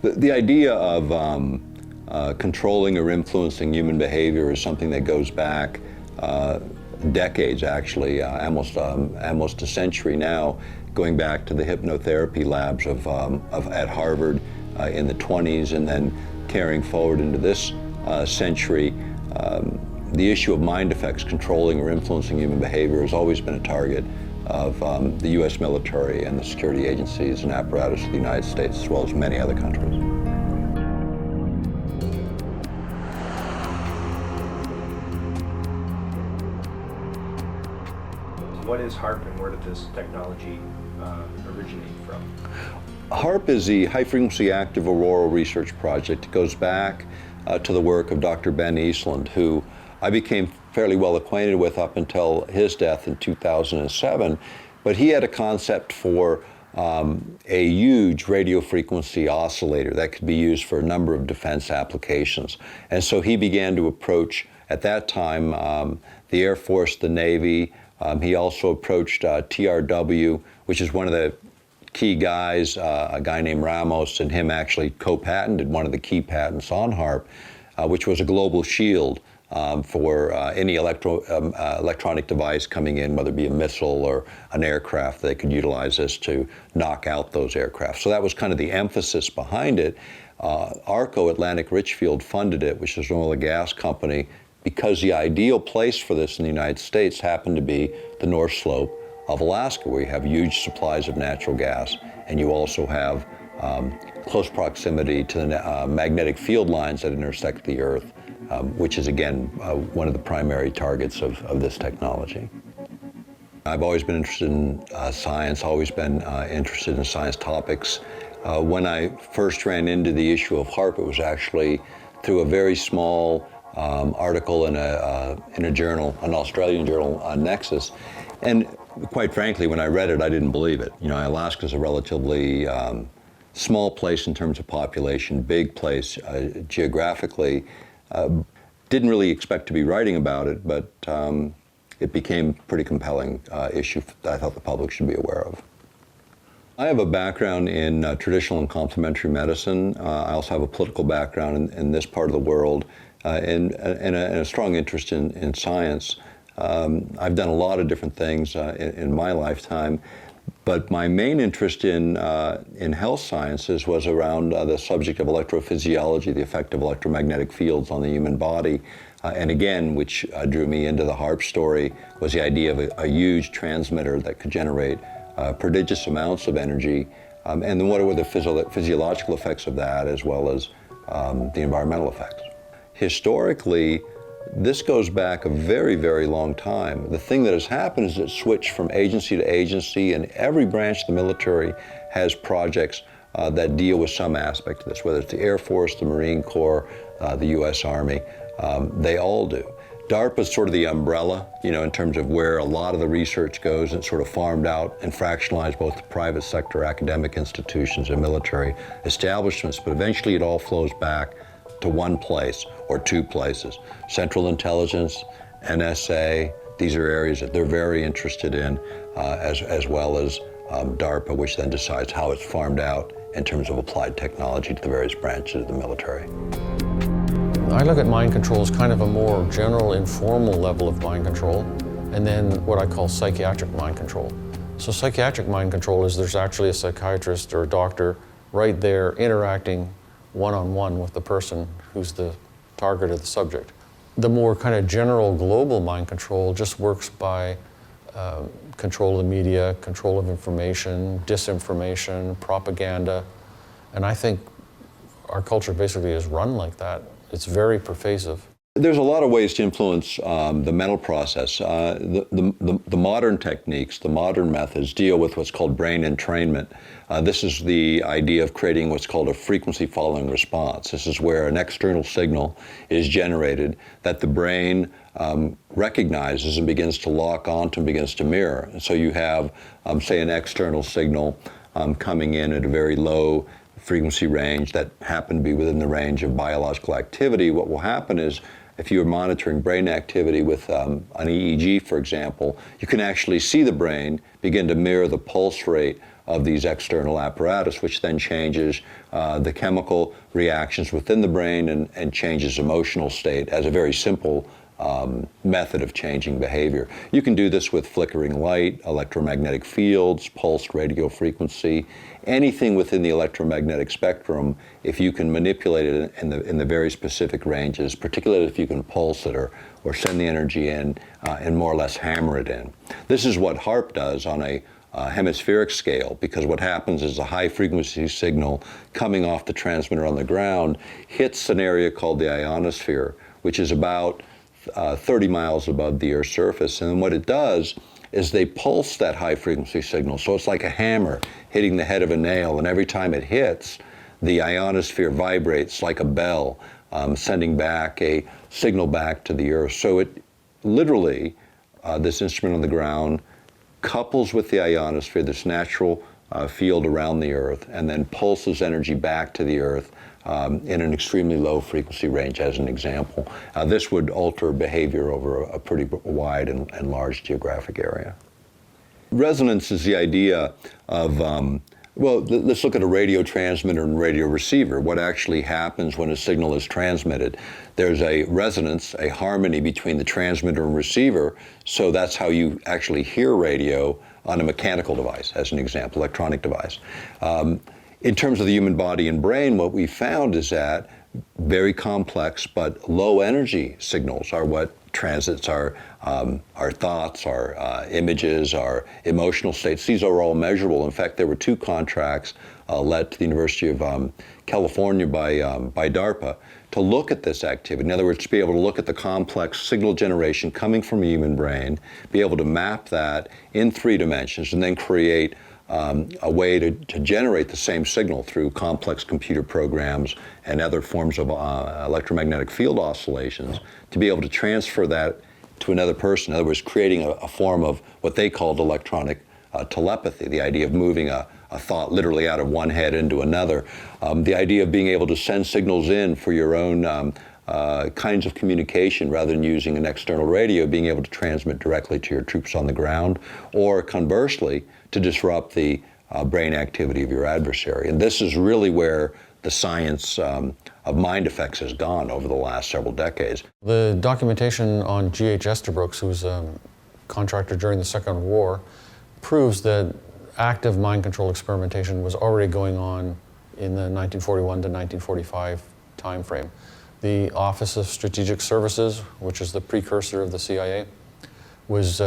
The idea of controlling or influencing human behavior is something that goes back decades, actually, almost a century now, going back to the hypnotherapy labs at Harvard in the 20s, and then carrying forward into this century. The issue of mind effects, controlling or influencing human behavior, has always been a target of the U.S. military and the security agencies and apparatus of the United States, as well as many other countries. What is HAARP and where did this technology originate from? HAARP is the High Frequency Active Auroral Research Project. It goes back to the work of Dr. Ben Eastland, who I became fairly well acquainted with up until his death in 2007. But he had a concept for a huge radio frequency oscillator that could be used for a number of defense applications. And so he began to approach, at that time, the Air Force, the Navy. He also approached TRW, which is one of the key guys, a guy named Ramos, and him actually co-patented one of the key patents on HAARP, which was a global shield for any electronic device coming in, whether it be a missile or an aircraft. They could utilize this to knock out those aircraft. So that was kind of the emphasis behind it. ARCO, Atlantic Richfield, funded it, which is an oil and gas company, because the ideal place for this in the United States happened to be the North Slope of Alaska, where you have huge supplies of natural gas, and you also have close proximity to the magnetic field lines that intersect the Earth, which is, again, one of the primary targets of this technology. I've always been interested in science, always been interested in science topics. When I first ran into the issue of HAARP, it was actually through a very small article in a journal, an Australian journal, Nexus. And quite frankly, when I read it, I didn't believe it. You know, Alaska's a relatively small place in terms of population, big place geographically. Didn't really expect to be writing about it, but it became a pretty compelling issue that I thought the public should be aware of. I have a background in traditional and complementary medicine. I also have a political background in this part of the world, and a strong interest in science. I've done a lot of different things in my lifetime, but my main interest in health sciences was around the subject of electrophysiology, the effect of electromagnetic fields on the human body. And again, which drew me into the HAARP story, was the idea of a huge transmitter that could generate prodigious amounts of energy. And then what were the physiological effects of that, as well as the environmental effects. Historically, this goes back a very, very long time. The thing that has happened is it switched from agency to agency, and every branch of the military has projects that deal with some aspect of this, whether it's the Air Force, the Marine Corps, the U.S. Army. They all do. DARPA is sort of the umbrella, you know, in terms of where a lot of the research goes, and sort of farmed out and fractionalized both the private sector, academic institutions, and military establishments, but eventually it all flows back to one place or two places. Central Intelligence, NSA, these are areas that they're very interested in, as well as DARPA, which then decides how it's farmed out in terms of applied technology to the various branches of the military. I look at mind control as kind of a more general, informal level of mind control, and then what I call psychiatric mind control. So psychiatric mind control is there's actually a psychiatrist or a doctor right there interacting one-on-one with the person who's the target of the subject. The more kind of general global mind control just works by control of the media, control of information, disinformation, propaganda, and I think our culture basically is run like that. It's very pervasive. There's a lot of ways to influence the mental process. The modern techniques, the modern methods deal with what's called brain entrainment. This is the idea of creating what's called a frequency following response. This is where an external signal is generated that the brain recognizes and begins to lock onto and begins to mirror. And so you have, say, an external signal coming in at a very low frequency range that happen to be within the range of biological activity. What will happen is, if you're monitoring brain activity with an EEG, for example, you can actually see the brain begin to mirror the pulse rate of these external apparatus, which then changes the chemical reactions within the brain and changes emotional state as a very simple method of changing behavior. You can do this with flickering light, electromagnetic fields, pulsed radio frequency, anything within the electromagnetic spectrum. If you can manipulate it in the very specific ranges, particularly if you can pulse it or send the energy in and more or less hammer it in. This is what HAARP does on a hemispheric scale, because what happens is a high frequency signal coming off the transmitter on the ground hits an area called the ionosphere, which is about 30 miles above the Earth's surface. And what it does is they pulse that high frequency signal. So it's like a hammer hitting the head of a nail, and every time it hits, the ionosphere vibrates like a bell, sending back a signal back to the Earth. So it literally, this instrument on the ground couples with the ionosphere, this natural field around the Earth, and then pulses energy back to the Earth in an extremely low frequency range, as an example. This would alter behavior over a pretty wide and large geographic area. Resonance is the idea of, well, let's look at a radio transmitter and radio receiver. What actually happens when a signal is transmitted? There's a resonance, a harmony between the transmitter and receiver, so that's how you actually hear radio on a mechanical device, as an example, electronic device. In terms of the human body and brain, what we found is that very complex but low energy signals are what transits our thoughts, our images, our emotional states. These are all measurable. In fact, there were 2 contracts led to the University of California by DARPA to look at this activity. In other words, to be able to look at the complex signal generation coming from a human brain, be able to map that in 3 dimensions, and then create a way to generate the same signal through complex computer programs and other forms of electromagnetic field oscillations, to be able to transfer that to another person. In other words, creating a form of what they called electronic telepathy, the idea of moving a thought literally out of one head into another, the idea of being able to send signals in for your own kinds of communication rather than using an external radio, being able to transmit directly to your troops on the ground, or conversely, to disrupt the brain activity of your adversary. And this is really where the science of mind effects has gone over the last several decades. The documentation on G.H. Estabrooks, who was a contractor during the Second World War, proves that active mind control experimentation was already going on in the 1941 to 1945 time frame. The Office of Strategic Services, which is the precursor of the CIA, was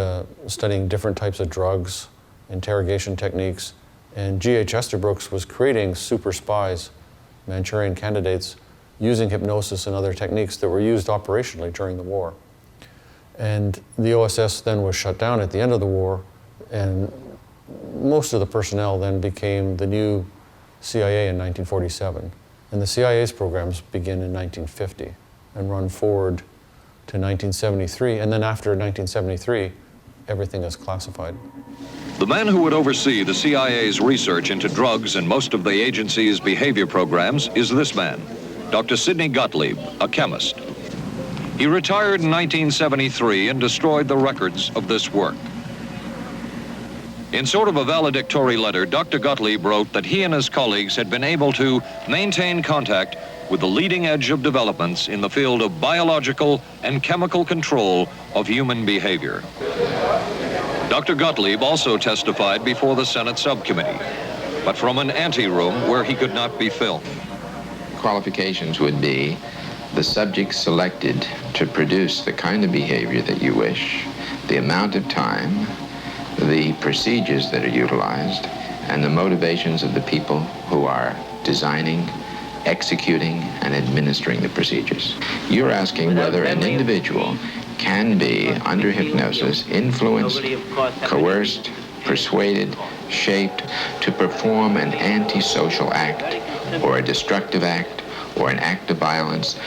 studying different types of drugs, interrogation techniques, and G.H. Estabrooks was creating super spies, Manchurian candidates, using hypnosis and other techniques that were used operationally during the war. And the OSS then was shut down at the end of the war, and most of the personnel then became the new CIA in 1947. And the CIA's programs begin in 1950 and run forward to 1973, and then after 1973, everything is classified. The man who would oversee the CIA's research into drugs and most of the agency's behavior programs is this man, Dr. Sidney Gottlieb, a chemist. He retired in 1973 and destroyed the records of this work. In sort of a valedictory letter, Dr. Gottlieb wrote that he and his colleagues had been able to maintain contact with the leading edge of developments in the field of biological and chemical control of human behavior. Dr. Gottlieb also testified before the Senate subcommittee, but from an anteroom where he could not be filmed. Qualifications would be the subject selected to produce the kind of behavior that you wish, the amount of time, the procedures that are utilized, and the motivations of the people who are designing, executing, and administering the procedures. You're asking whether an individual can be, under hypnosis, influenced, coerced, persuaded, shaped to perform an antisocial act, or a destructive act, or an act of violence.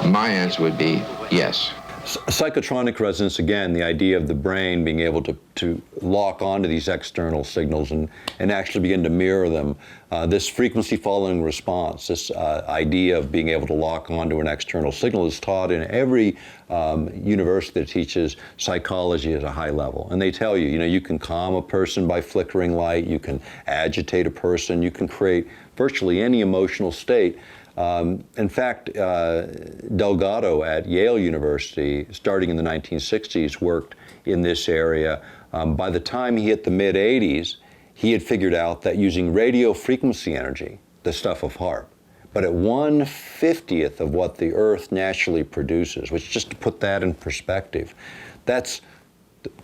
My answer would be yes. Psychotronic resonance, again, the idea of the brain being able to lock onto these external signals and actually begin to mirror them. This frequency following response, this idea of being able to lock onto an external signal is taught in every university that teaches psychology at a high level. And they tell you, you can calm a person by flickering light, you can agitate a person, you can create virtually any emotional state. In fact, Delgado at Yale University, starting in the 1960s, worked in this area. By the time he hit the mid-80s, he had figured out that using radio frequency energy, the stuff of HAARP, but at 1/50th of what the Earth naturally produces, which, just to put that in perspective,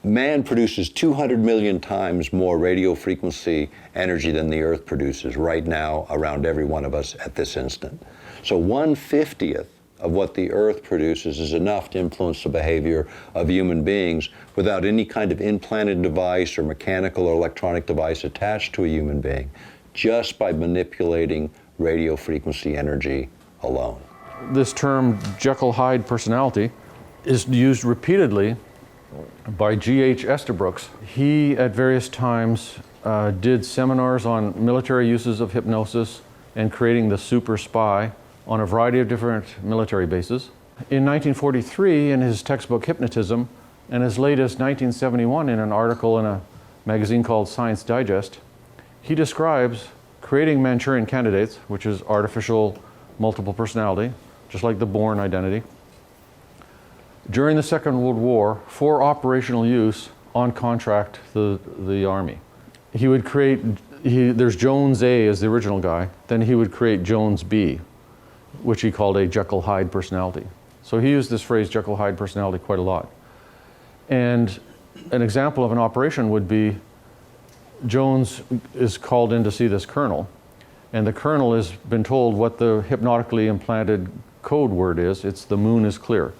man produces 200 million times more radio frequency energy than the Earth produces right now around every one of us at this instant. So 1/50th of what the Earth produces is enough to influence the behavior of human beings without any kind of implanted device or mechanical or electronic device attached to a human being, just by manipulating radio frequency energy alone. This term Jekyll-Hyde personality is used repeatedly by G.H. Estabrooks. He, at various times, did seminars on military uses of hypnosis and creating the super spy on a variety of different military bases. In 1943, in his textbook Hypnotism, and as late as 1971 in an article in a magazine called Science Digest, he describes creating Manchurian candidates, which is artificial multiple personality, just like the Bourne identity, during the Second World War for operational use on contract to the Army. He would create, there's Jones A as the original guy, then he would create Jones B, which he called a Jekyll-Hyde personality. So he used this phrase Jekyll-Hyde personality quite a lot. And an example of an operation would be Jones is called in to see this colonel, and the colonel has been told what the hypnotically implanted code word is. It's "the moon is clear."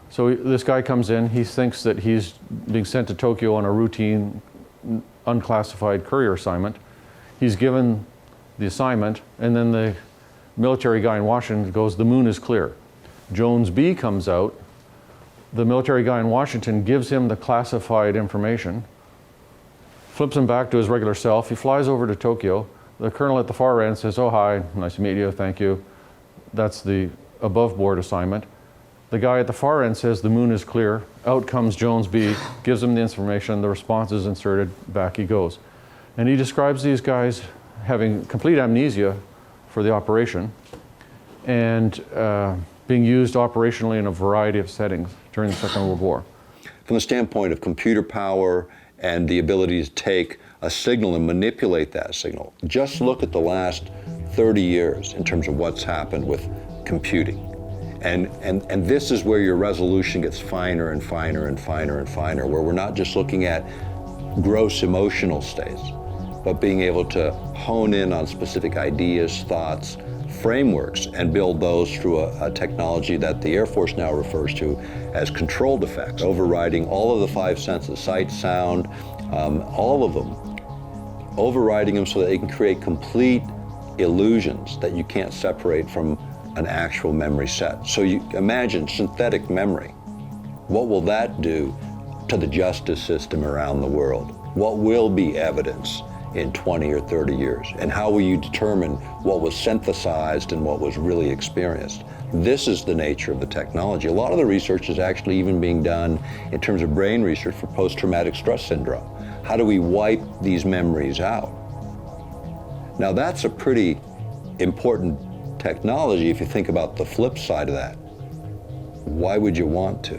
So this guy comes in, he thinks that he's being sent to Tokyo on a routine, unclassified courier assignment. He's given the assignment, and then the military guy in Washington goes, "The moon is clear." Jones B comes out, the military guy in Washington gives him the classified information, flips him back to his regular self. He flies over to Tokyo. The colonel at the far end says, "Oh, hi, nice to meet you, thank you." That's the above board assignment. The guy at the far end says, "The moon is clear." Out comes Jones B, gives him the information, the response is inserted, back he goes. And he describes these guys having complete amnesia for the operation and being used operationally in a variety of settings during the Second World War. From the standpoint of computer power and the ability to take a signal and manipulate that signal, just look at the last 30 years in terms of what's happened with computing. And this is where your resolution gets finer and finer and finer and finer, where we're not just looking at gross emotional states, but being able to hone in on specific ideas, thoughts, frameworks, and build those through a technology that the Air Force now refers to as controlled effects, overriding all of the five senses, sight, sound, all of them, overriding them so that they can create complete illusions that you can't separate from an actual memory set. So you imagine synthetic memory. What will that do to the justice system around the world? What will be evidence in 20 or 30 years? And how will you determine what was synthesized and what was really experienced? This is the nature of the technology. A lot of the research is actually even being done in terms of brain research for post-traumatic stress syndrome. How do we wipe these memories out? Now that's a pretty important technology if you think about the flip side of that. Why would you want to?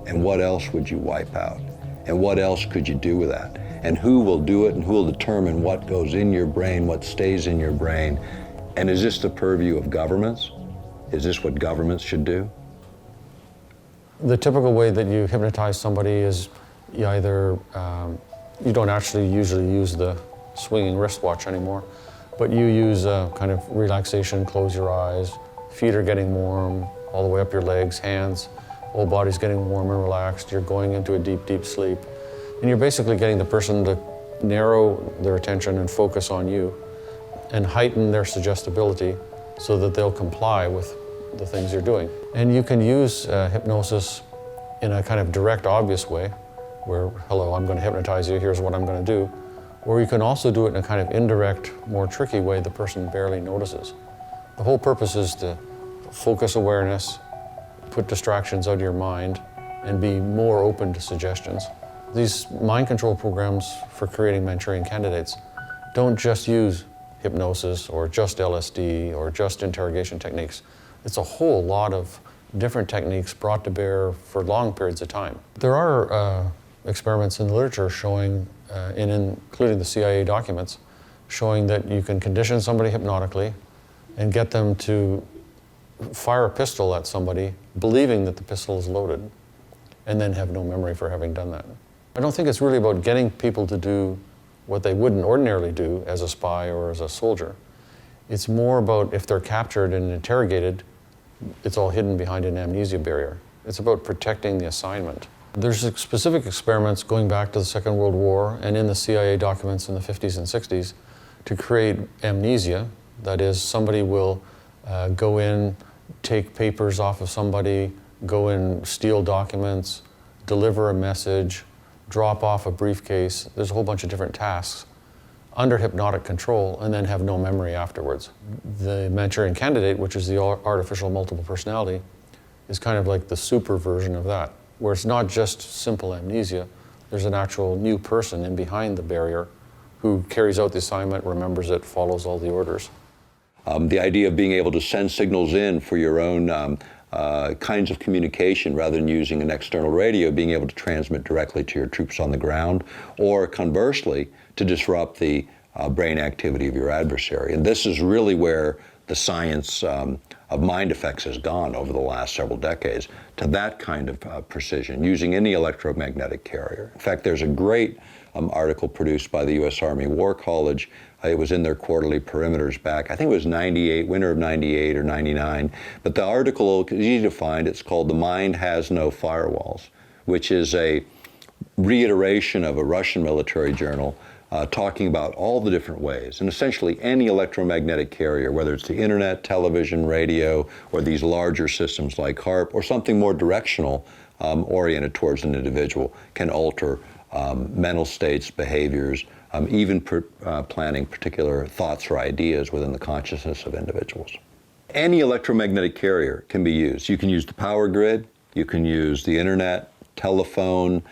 And what else would you wipe out? And what else could you do with that? And who will do it, and who will determine what goes in your brain, what stays in your brain? And is this the purview of governments? Is this what governments should do? The typical way that you hypnotize somebody is you either, you don't actually usually use the swinging wristwatch anymore, but you use kind of relaxation, close your eyes, feet are getting warm, all the way up your legs, hands, whole body's getting warm and relaxed, you're going into a deep, deep sleep. And you're basically getting the person to narrow their attention and focus on you and heighten their suggestibility so that they'll comply with the things you're doing. And you can use hypnosis in a kind of direct, obvious way, where, hello, I'm going to hypnotize you, here's what I'm going to do. Or you can also do it in a kind of indirect, more tricky way the person barely notices. The whole purpose is to focus awareness, put distractions out of your mind, and be more open to suggestions. These mind control programs for creating Manchurian candidates don't just use hypnosis or just LSD or just interrogation techniques. It's a whole lot of different techniques brought to bear for long periods of time. There are experiments in the literature showing, including the CIA documents, showing that you can condition somebody hypnotically and get them to fire a pistol at somebody, believing that the pistol is loaded, and then have no memory for having done that. I don't think it's really about getting people to do what they wouldn't ordinarily do as a spy or as a soldier. It's more about if they're captured and interrogated, it's all hidden behind an amnesia barrier. It's about protecting the assignment. There's specific experiments going back to the Second World War and in the CIA documents in the 50s and 60s to create amnesia. That is, somebody will go in, take papers off of somebody, go in, steal documents, deliver a message, drop off a briefcase. There's a whole bunch of different tasks under hypnotic control, and then have no memory afterwards. The Manchurian Candidate, which is the artificial multiple personality, is kind of like the super version of that, where it's not just simple amnesia, there's an actual new person in behind the barrier who carries out the assignment, remembers it, follows all the orders. The idea of being able to send signals in for your own kinds of communication rather than using an external radio, being able to transmit directly to your troops on the ground, or conversely, to disrupt the brain activity of your adversary. And this is really where the science of mind effects has gone over the last several decades, to that kind of precision, using any electromagnetic carrier. In fact, there's a great article produced by the U.S. Army War College. It was in their quarterly perimeters back, I think it was 98, winter of 98 or 99. But the article is easy to find. It's called "The Mind Has No Firewalls," which is a reiteration of a Russian military journal talking about all the different ways. And essentially any electromagnetic carrier, whether it's the internet, television, radio, or these larger systems like HAARP, or something more directional oriented towards an individual, can alter mental states, behaviors, even planning particular thoughts or ideas within the consciousness of individuals. Any electromagnetic carrier can be used. You can use the power grid, you can use the internet, telephone,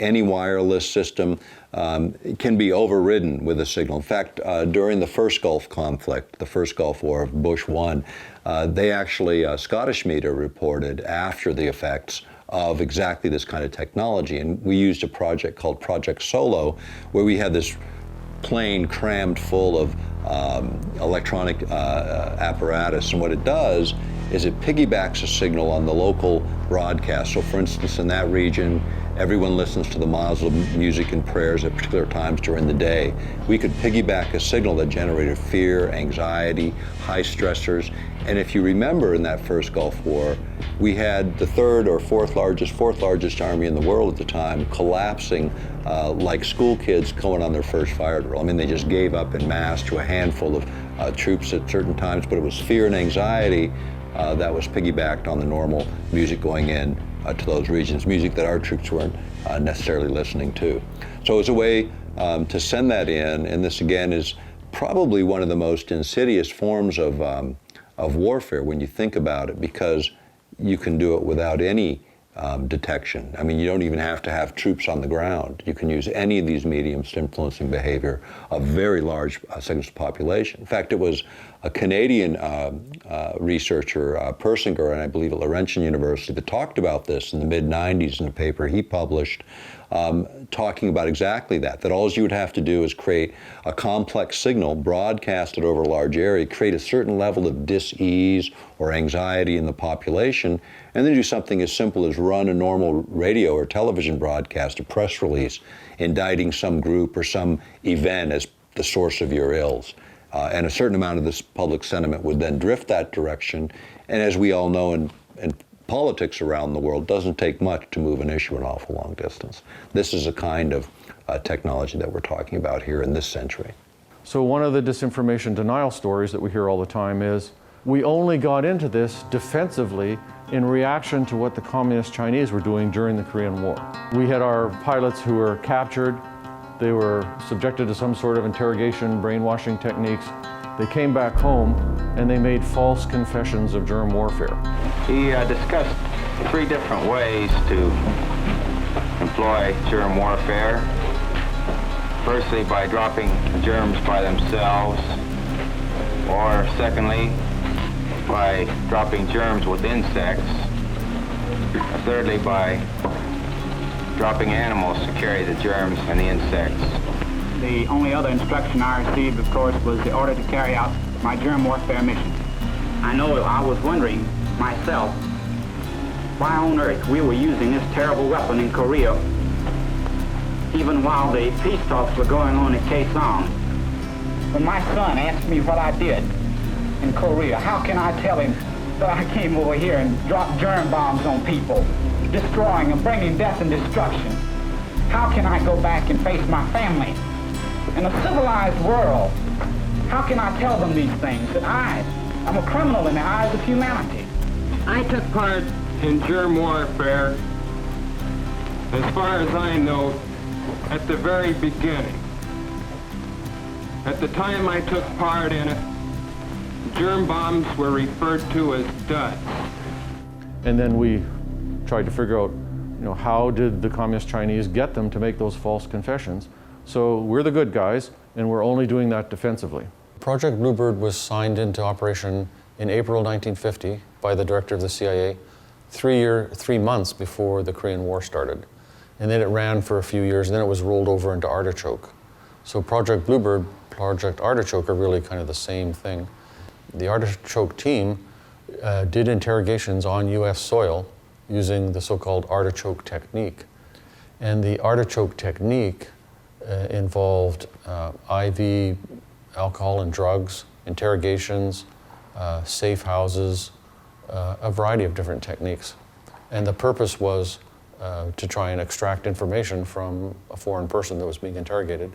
any wireless system. It can be overridden with a signal. In fact, during the first Gulf conflict, the first Gulf War of Bush 1, they actually, Scottish media reported after the effects of exactly this kind of technology. And we used a project called Project Solo, where we had this plane crammed full of electronic apparatus. And what it does is it piggybacks a signal on the local broadcast. So for instance, in that region, everyone listens to the Muslim music and prayers at particular times during the day. We could piggyback a signal that generated fear, anxiety, high stressors. And if you remember in that first Gulf War, we had the third or fourth largest army in the world at the time collapsing like school kids going on their first fire drill. I mean, they just gave up en masse to a handful of troops at certain times, but it was fear and anxiety that was piggybacked on the normal music going in to those regions, music that our troops weren't necessarily listening to. So it's a way to send that in, and this again is probably one of the most insidious forms of warfare when you think about it, because you can do it without any detection. I mean, you don't even have to have troops on the ground. You can use any of these mediums to influencing behavior of very large segments of the population. In fact, it was a Canadian researcher, Persinger, and I believe at Laurentian University, that talked about this in the mid-90s in a paper he published, talking about exactly that all you would have to do is create a complex signal, broadcast it over a large area, create a certain level of dis-ease or anxiety in the population, and then do something as simple as run a normal radio or television broadcast, a press release, indicting some group or some event as the source of your ills. And a certain amount of this public sentiment would then drift that direction. And as we all know in politics around the world, doesn't take much to move an issue an awful long distance. This is a kind of technology that we're talking about here in this century. So one of the disinformation denial stories that we hear all the time is, We only got into this defensively in reaction to what the Communist Chinese were doing during the Korean War. We had our pilots who were captured. They were subjected to some sort of interrogation, brainwashing techniques. They came back home and they made false confessions of germ warfare. He discussed 3 different ways to employ germ warfare. Firstly, by dropping germs by themselves, or secondly, by dropping germs with insects. Thirdly, by dropping animals to carry the germs and the insects. The only other instruction I received, of course, was the order to carry out my germ warfare mission. I know I was wondering myself why on earth we were using this terrible weapon in Korea, even while the peace talks were going on at Kaesong. When my son asked me what I did in Korea, how can I tell him that I came over here and dropped germ bombs on people, destroying and bringing death and destruction? How can I go back and face my family? In a civilized world, how can I tell them these things, that I'm a criminal in the eyes of humanity? I took part in germ warfare, as far as I know, at the very beginning. At the time I took part in it, germ bombs were referred to as duds. And then we tried to figure out, how did the Communist Chinese get them to make those false confessions? So we're the good guys, and we're only doing that defensively. Project Bluebird was signed into operation in April 1950 by the director of the CIA, 3 months before the Korean War started. And then it ran for a few years, and then it was rolled over into Artichoke. So Project Bluebird, Project Artichoke are really kind of the same thing. The Artichoke team did interrogations on US soil using the so-called artichoke technique. And the artichoke technique involved IV alcohol and drugs, interrogations, safe houses, a variety of different techniques. And the purpose was to try and extract information from a foreign person that was being interrogated.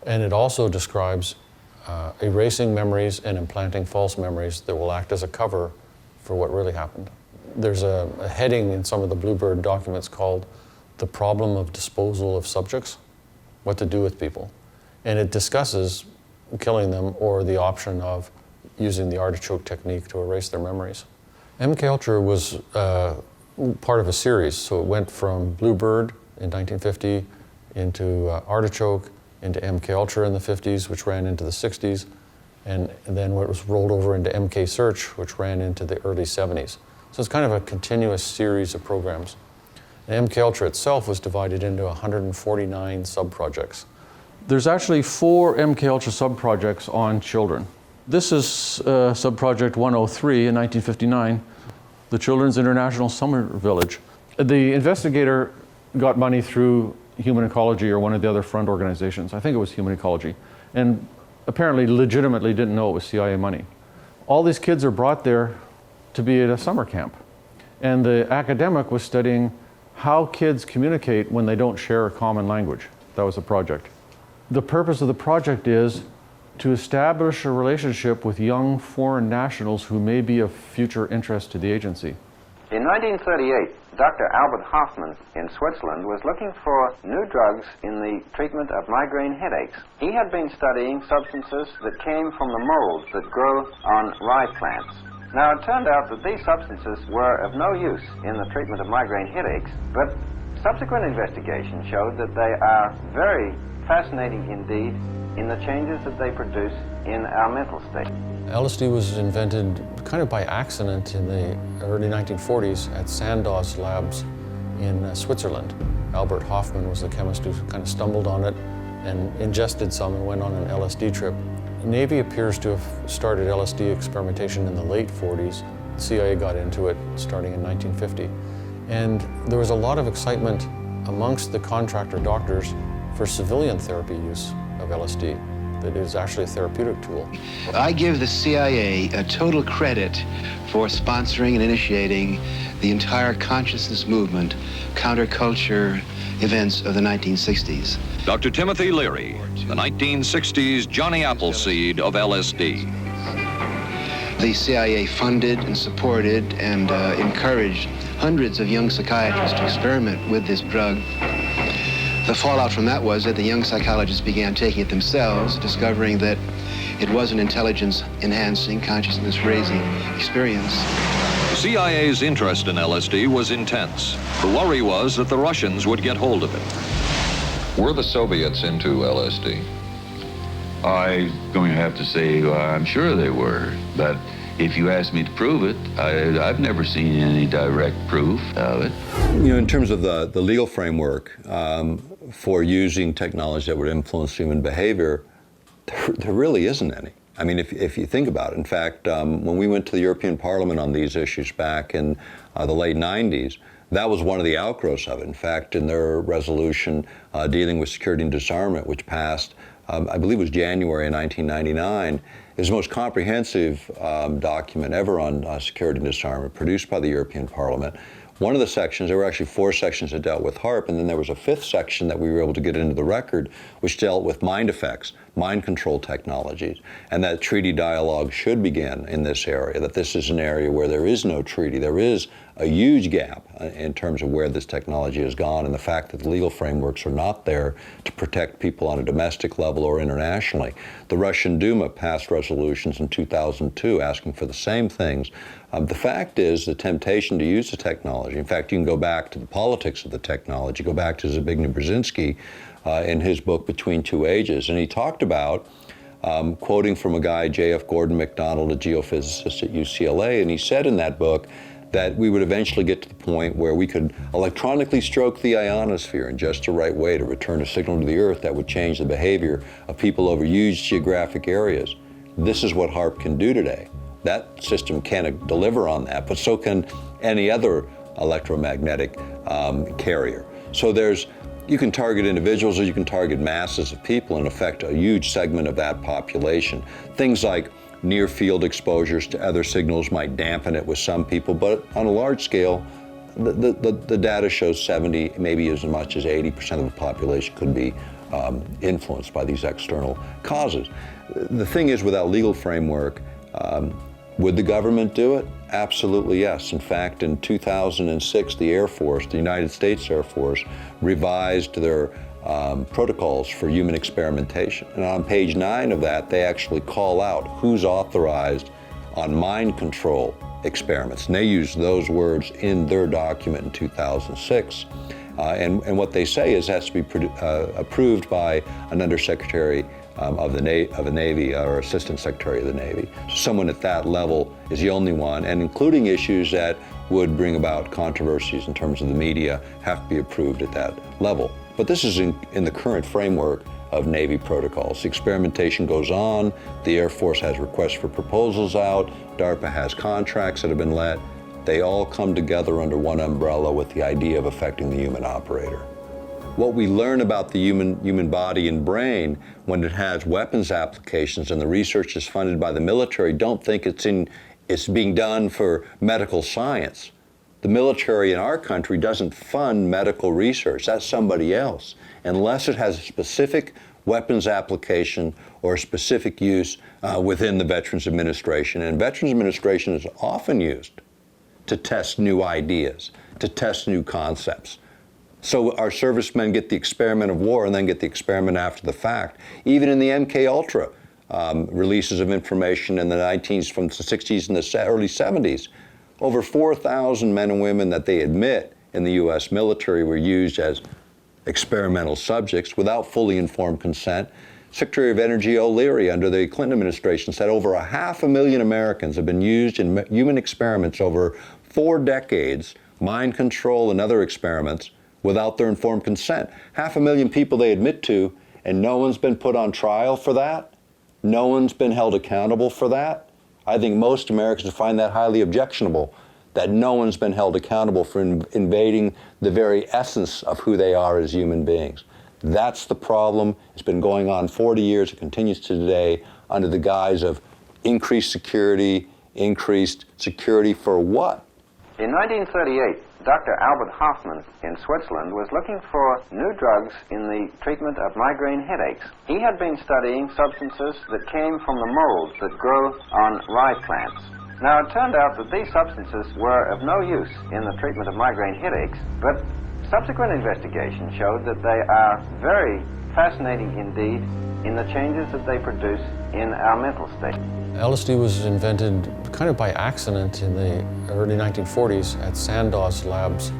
And it also describes erasing memories and implanting false memories that will act as a cover for what really happened. There's a heading in some of the Bluebird documents called The Problem of Disposal of Subjects, what to do with people. And it discusses killing them or the option of using the artichoke technique to erase their memories. MKUltra was part of a series, so it went from Bluebird in 1950 into Artichoke, into MKUltra in the 50s, which ran into the 60s, and then it was rolled over into MK Search, which ran into the early 70s. So it's kind of a continuous series of programs. And MKUltra itself was divided into 149 sub-projects. There's actually 4 MKUltra sub-projects on children. This is sub-project 103 in 1959, the Children's International Summer Village. The investigator got money through Human Ecology or one of the other front organizations. I think it was Human Ecology, and apparently legitimately didn't know it was CIA money. All these kids are brought there to be at a summer camp, and the academic was studying how kids communicate when they don't share a common language. That was the project. The purpose of the project is to establish a relationship with young foreign nationals who may be of future interest to the agency. In 1938, Dr. Albert Hoffman in Switzerland was looking for new drugs in the treatment of migraine headaches. He had been studying substances that came from the molds that grow on rye plants. Now, it turned out that these substances were of no use in the treatment of migraine headaches, but subsequent investigation showed that they are very fascinating indeed in the changes that they produce in our mental state. LSD was invented kind of by accident in the early 1940s at Sandoz Labs in Switzerland. Albert Hoffman was the chemist who kind of stumbled on it and ingested some and went on an LSD trip. The Navy appears to have started LSD experimentation in the late 40s. The CIA got into it starting in 1950. And there was a lot of excitement amongst the contractor doctors for civilian therapy use of LSD. That is actually a therapeutic tool. I give the CIA a total credit for sponsoring and initiating the entire consciousness movement, counterculture events of the 1960s. Dr. Timothy Leary, the 1960s Johnny Appleseed of LSD. The CIA funded and supported and encouraged hundreds of young psychiatrists to experiment with this drug. The fallout from that was that the young psychologists began taking it themselves, discovering that it was an intelligence-enhancing, consciousness-raising experience. The CIA's interest in LSD was intense. The worry was that the Russians would get hold of it. Were the Soviets into LSD? I'm going to have to say I'm sure they were, but if you ask me to prove it, I've never seen any direct proof of it. You know, in terms of the legal framework for using technology that would influence human behavior, there really isn't any. I mean, if you think about it. In fact, when we went to the European Parliament on these issues back in the late 90s, that was one of the outgrowths of it. In fact, in their resolution dealing with security and disarmament, which passed, I believe it was January of 1999, is the most comprehensive document ever on security and disarmament, produced by the European Parliament. One of the sections, there were actually 4 sections that dealt with HAARP, and then there was a 5th section that we were able to get into the record, which dealt with mind effects, mind control technologies, and that treaty dialogue should begin in this area, that this is an area where there is no treaty. There is a huge gap in terms of where this technology has gone, and the fact that the legal frameworks are not there to protect people on a domestic level or internationally. The Russian Duma passed resolutions in 2002 asking for the same things. The fact is the temptation to use the technology, in fact, you can go back to the politics of the technology, go back to Zbigniew Brzezinski in his book Between Two Ages, and he talked about, quoting from a guy, J.F. Gordon MacDonald, a geophysicist at UCLA, and he said in that book that we would eventually get to the point where we could electronically stroke the ionosphere in just the right way to return a signal to the Earth that would change the behavior of people over huge geographic areas. This is what HAARP can do today. That system can't deliver on that, but so can any other electromagnetic carrier. So you can target individuals or you can target masses of people and affect a huge segment of that population. Things like near field exposures to other signals might dampen it with some people, but on a large scale, the data shows 70, maybe as much as 80% of the population could be influenced by these external causes. The thing is, without legal framework, would the government do it? Absolutely yes. In fact, in 2006, the Air Force, the United States Air Force, revised their protocols for human experimentation. And on page 9 of that, they actually call out who's authorized on mind control experiments. And they use those words in their document in 2006. And what they say is it has to be approved by an undersecretary of the Navy or Assistant Secretary of the Navy. So someone at that level is the only one, and including issues that would bring about controversies in terms of the media have to be approved at that level. But this is in the current framework of Navy protocols. The experimentation goes on, the Air Force has requests for proposals out, DARPA has contracts that have been let. They all come together under one umbrella with the idea of affecting the human operator. What we learn about the human body and brain when it has weapons applications and the research is funded by the military, don't think it's being done for medical science. The military in our country doesn't fund medical research. That's somebody else, unless it has a specific weapons application or a specific use within the Veterans Administration. And Veterans Administration is often used to test new ideas, to test new concepts. So our servicemen get the experiment of war and then get the experiment after the fact. Even in the MK Ultra releases of information in the 19s, from the 60s and the early 70s, over 4,000 men and women that they admit in the U.S. military were used as experimental subjects without fully informed consent. Secretary of Energy O'Leary under the Clinton administration said over 500,000 Americans have been used in human experiments over 4 decades, mind control and other experiments, without their informed consent. 500,000 people they admit to, and no one's been put on trial for that. No one's been held accountable for that. I think most Americans find that highly objectionable, that no one's been held accountable for invading the very essence of who they are as human beings. That's the problem. It's been going on 40 years. It continues to today under the guise of increased security for what? In 1938, Dr. Albert Hoffman in Switzerland was looking for new drugs in the treatment of migraine headaches. He had been studying substances that came from the molds that grow on rye plants. Now, it turned out that these substances were of no use in the treatment of migraine headaches, but subsequent investigation showed that they are very fascinating indeed in the changes that they produce in our mental state. LSD was invented kind of by accident in the early 1940s at Sandow's labs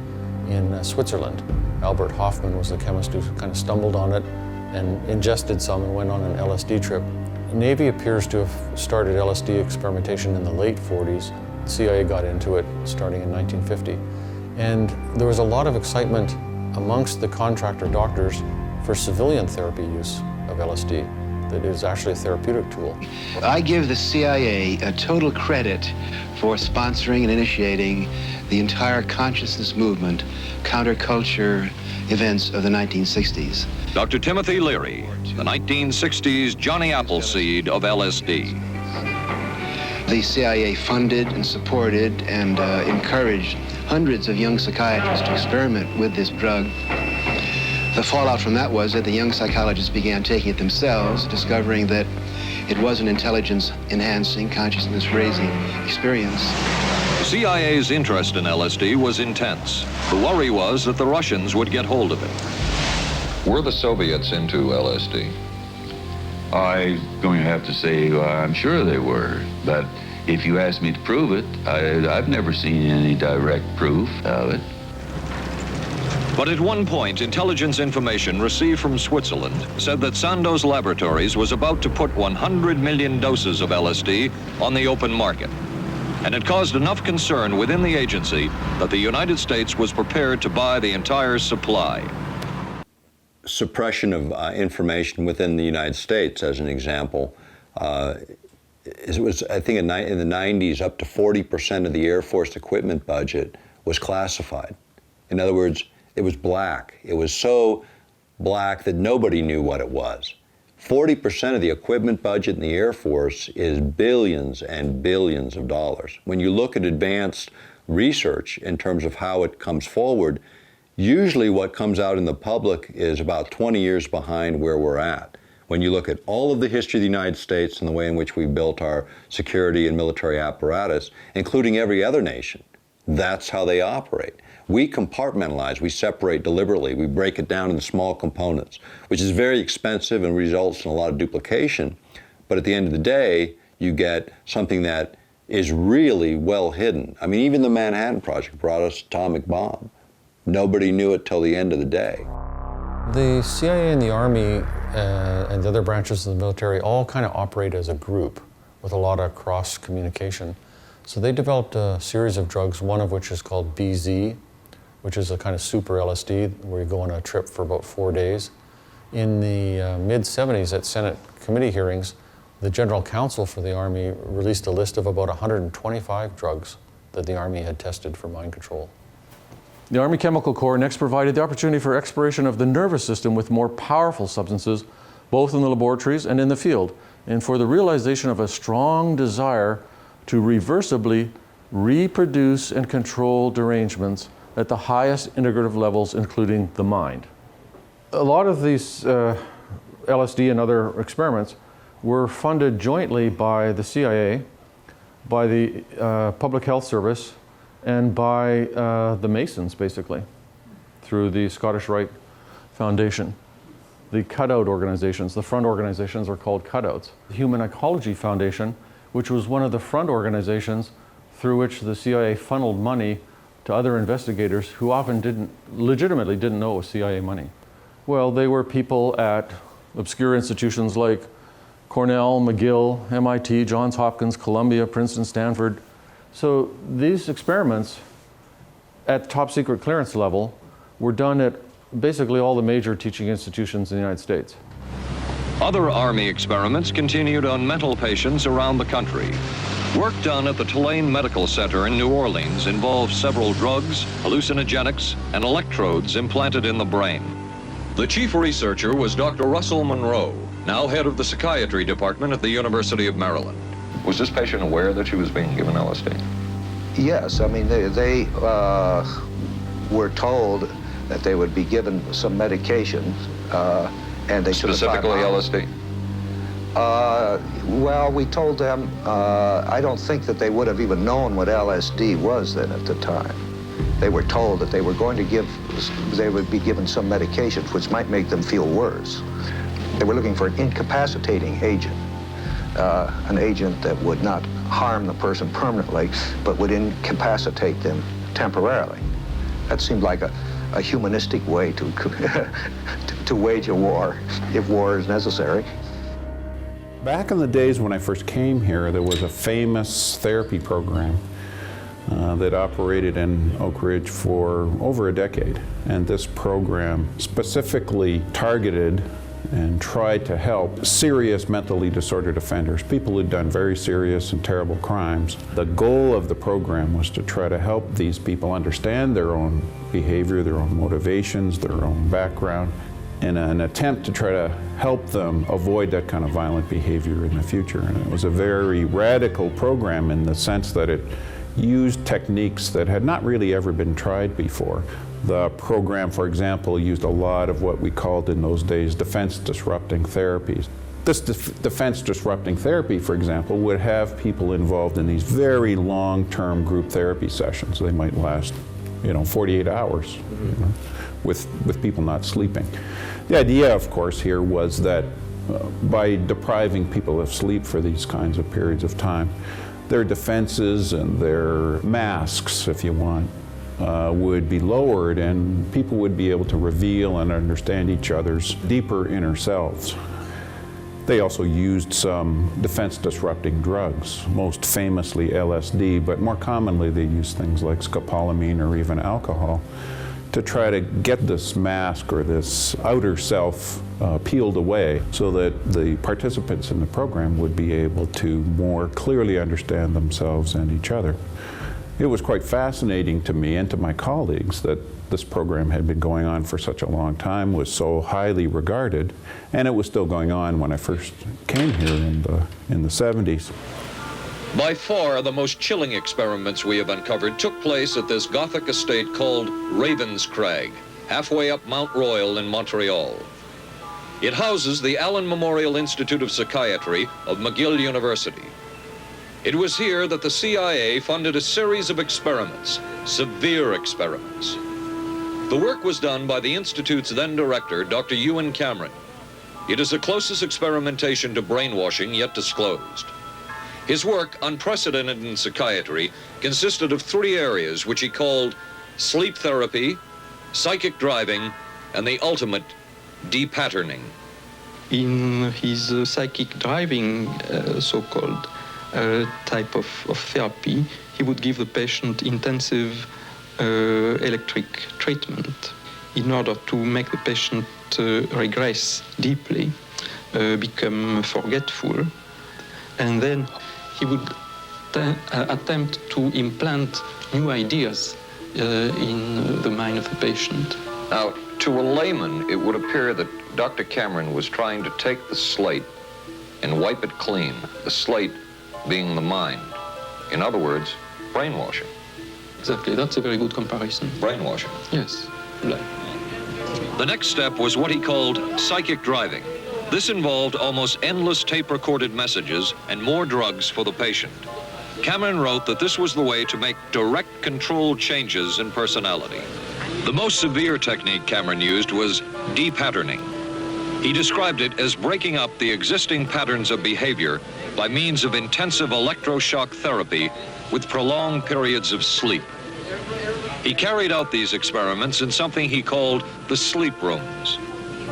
in Switzerland. Albert Hoffman was the chemist who kind of stumbled on it and ingested some and went on an LSD trip. The Navy appears to have started LSD experimentation in the late 40s. The CIA got into it starting in 1950. And there was a lot of excitement amongst the contractor doctors for civilian therapy use of LSD. That is actually a therapeutic tool. I give the CIA a total credit for sponsoring and initiating the entire consciousness movement, counterculture events of the 1960s. Dr. Timothy Leary, the 1960s Johnny Appleseed of LSD. The CIA funded and supported and encouraged hundreds of young psychiatrists to experiment with this drug. The fallout from that was that the young psychologists began taking it themselves, discovering that it was an intelligence-enhancing, consciousness-raising experience. The CIA's interest in LSD was intense. The worry was that the Russians would get hold of it. Were the Soviets into LSD? I'm going to have to say I'm sure they were, but if you ask me to prove it, I've never seen any direct proof of it. But at one point, intelligence information received from Switzerland said that Sandoz Laboratories was about to put 100 million doses of LSD on the open market. And it caused enough concern within the agency that the United States was prepared to buy the entire supply. Suppression of information within the United States, as an example, it was, I think, in the 90s, up to 40% of the Air Force equipment budget was classified. In other words, it was black. It was so black that nobody knew what it was. 40% of the equipment budget in the Air Force is billions and billions of dollars. When you look at advanced research in terms of how it comes forward, usually what comes out in the public is about 20 years behind where we're at. When you look at all of the history of the United States and the way in which we built our security and military apparatus, including every other nation, that's how they operate. We compartmentalize, we separate deliberately, we break it down into small components, which is very expensive and results in a lot of duplication. But at the end of the day, you get something that is really well hidden. I mean, even the Manhattan Project brought us atomic bomb. Nobody knew it till the end of the day. The CIA and the Army and the other branches of the military all kind of operate as a group with a lot of cross communication. So they developed a series of drugs, one of which is called BZ, which is a kind of super LSD where you go on a trip for about 4 days. In the mid-70s at Senate committee hearings, the General Counsel for the Army released a list of about 125 drugs that the Army had tested for mind control. The Army Chemical Corps next provided the opportunity for exploration of the nervous system with more powerful substances, both in the laboratories and in the field, and for the realization of a strong desire to reversibly reproduce and control derangements at the highest integrative levels, including the mind. A lot of these LSD and other experiments were funded jointly by the CIA, by the Public Health Service, and by the Masons, basically, through the Scottish Rite Foundation. The cutout organizations, the front organizations are called cutouts. The Human Ecology Foundation, which was one of the front organizations through which the CIA funneled money to other investigators who often legitimately didn't know it was CIA money. Well, they were people at obscure institutions like Cornell, McGill, MIT, Johns Hopkins, Columbia, Princeton, Stanford. So these experiments at top secret clearance level were done at basically all the major teaching institutions in the United States. Other Army experiments continued on mental patients around the country. Work done at the Tulane Medical Center in New Orleans involved several drugs, hallucinogenics, and electrodes implanted in the brain. The chief researcher was Dr. Russell Monroe, now head of the psychiatry department at the University of Maryland. Was this patient aware that she was being given LSD? Yes, I mean, they were told that they would be given some medication, and they took Specifically LSD? Well, we told them, I don't think that they would have even known what LSD was then at the time. They were told that they were going to they would be given some medications which might make them feel worse. They were looking for an incapacitating agent, an agent that would not harm the person permanently, but would incapacitate them temporarily. That seemed like a humanistic way to, to wage a war, if war is necessary. Back in the days when I first came here, there was a famous therapy program that operated in Oak Ridge for over a decade. And this program specifically targeted and tried to help serious mentally disordered offenders, people who'd done very serious and terrible crimes. The goal of the program was to try to help these people understand their own behavior, their own motivations, their own background, in an attempt to try to help them avoid that kind of violent behavior in the future. And it was a very radical program in the sense that it used techniques that had not really ever been tried before. The program, for example, used a lot of what we called in those days defense-disrupting therapies. This defense-disrupting therapy, for example, would have people involved in these very long-term group therapy sessions. They might last, 48 hours, with people not sleeping. The idea, of course, here was that by depriving people of sleep for these kinds of periods of time, their defenses and their masks, if you want, would be lowered, and people would be able to reveal and understand each other's deeper inner selves. They also used some defense-disrupting drugs, most famously LSD, but more commonly they used things like scopolamine or even alcohol to try to get this mask or this outer self peeled away so that the participants in the program would be able to more clearly understand themselves and each other. It was quite fascinating to me and to my colleagues that this program had been going on for such a long time, was so highly regarded, and it was still going on when I first came here in the 70s. By far, the most chilling experiments we have uncovered took place at this Gothic estate called Ravenscrag, halfway up Mount Royal in Montreal. It houses the Allen Memorial Institute of Psychiatry of McGill University. It was here that the CIA funded a series of experiments, severe experiments. The work was done by the Institute's then director, Dr. Ewan Cameron. It is the closest experimentation to brainwashing yet disclosed. His work, unprecedented in psychiatry, consisted of 3 areas which he called sleep therapy, psychic driving, and the ultimate depatterning. In his psychic driving, so-called type of therapy, he would give the patient intensive electric treatment in order to make the patient regress deeply, become forgetful, and then he would attempt to implant new ideas in the mind of the patient. Now, to a layman, it would appear that Dr. Cameron was trying to take the slate and wipe it clean, the slate being the mind. In other words, brainwashing. Exactly, that's a very good comparison. Brainwashing. Yes. The next step was what he called psychic driving. This involved almost endless tape-recorded messages and more drugs for the patient. Cameron wrote that this was the way to make direct controlled changes in personality. The most severe technique Cameron used was depatterning. He described it as breaking up the existing patterns of behavior by means of intensive electroshock therapy with prolonged periods of sleep. He carried out these experiments in something he called the sleep rooms.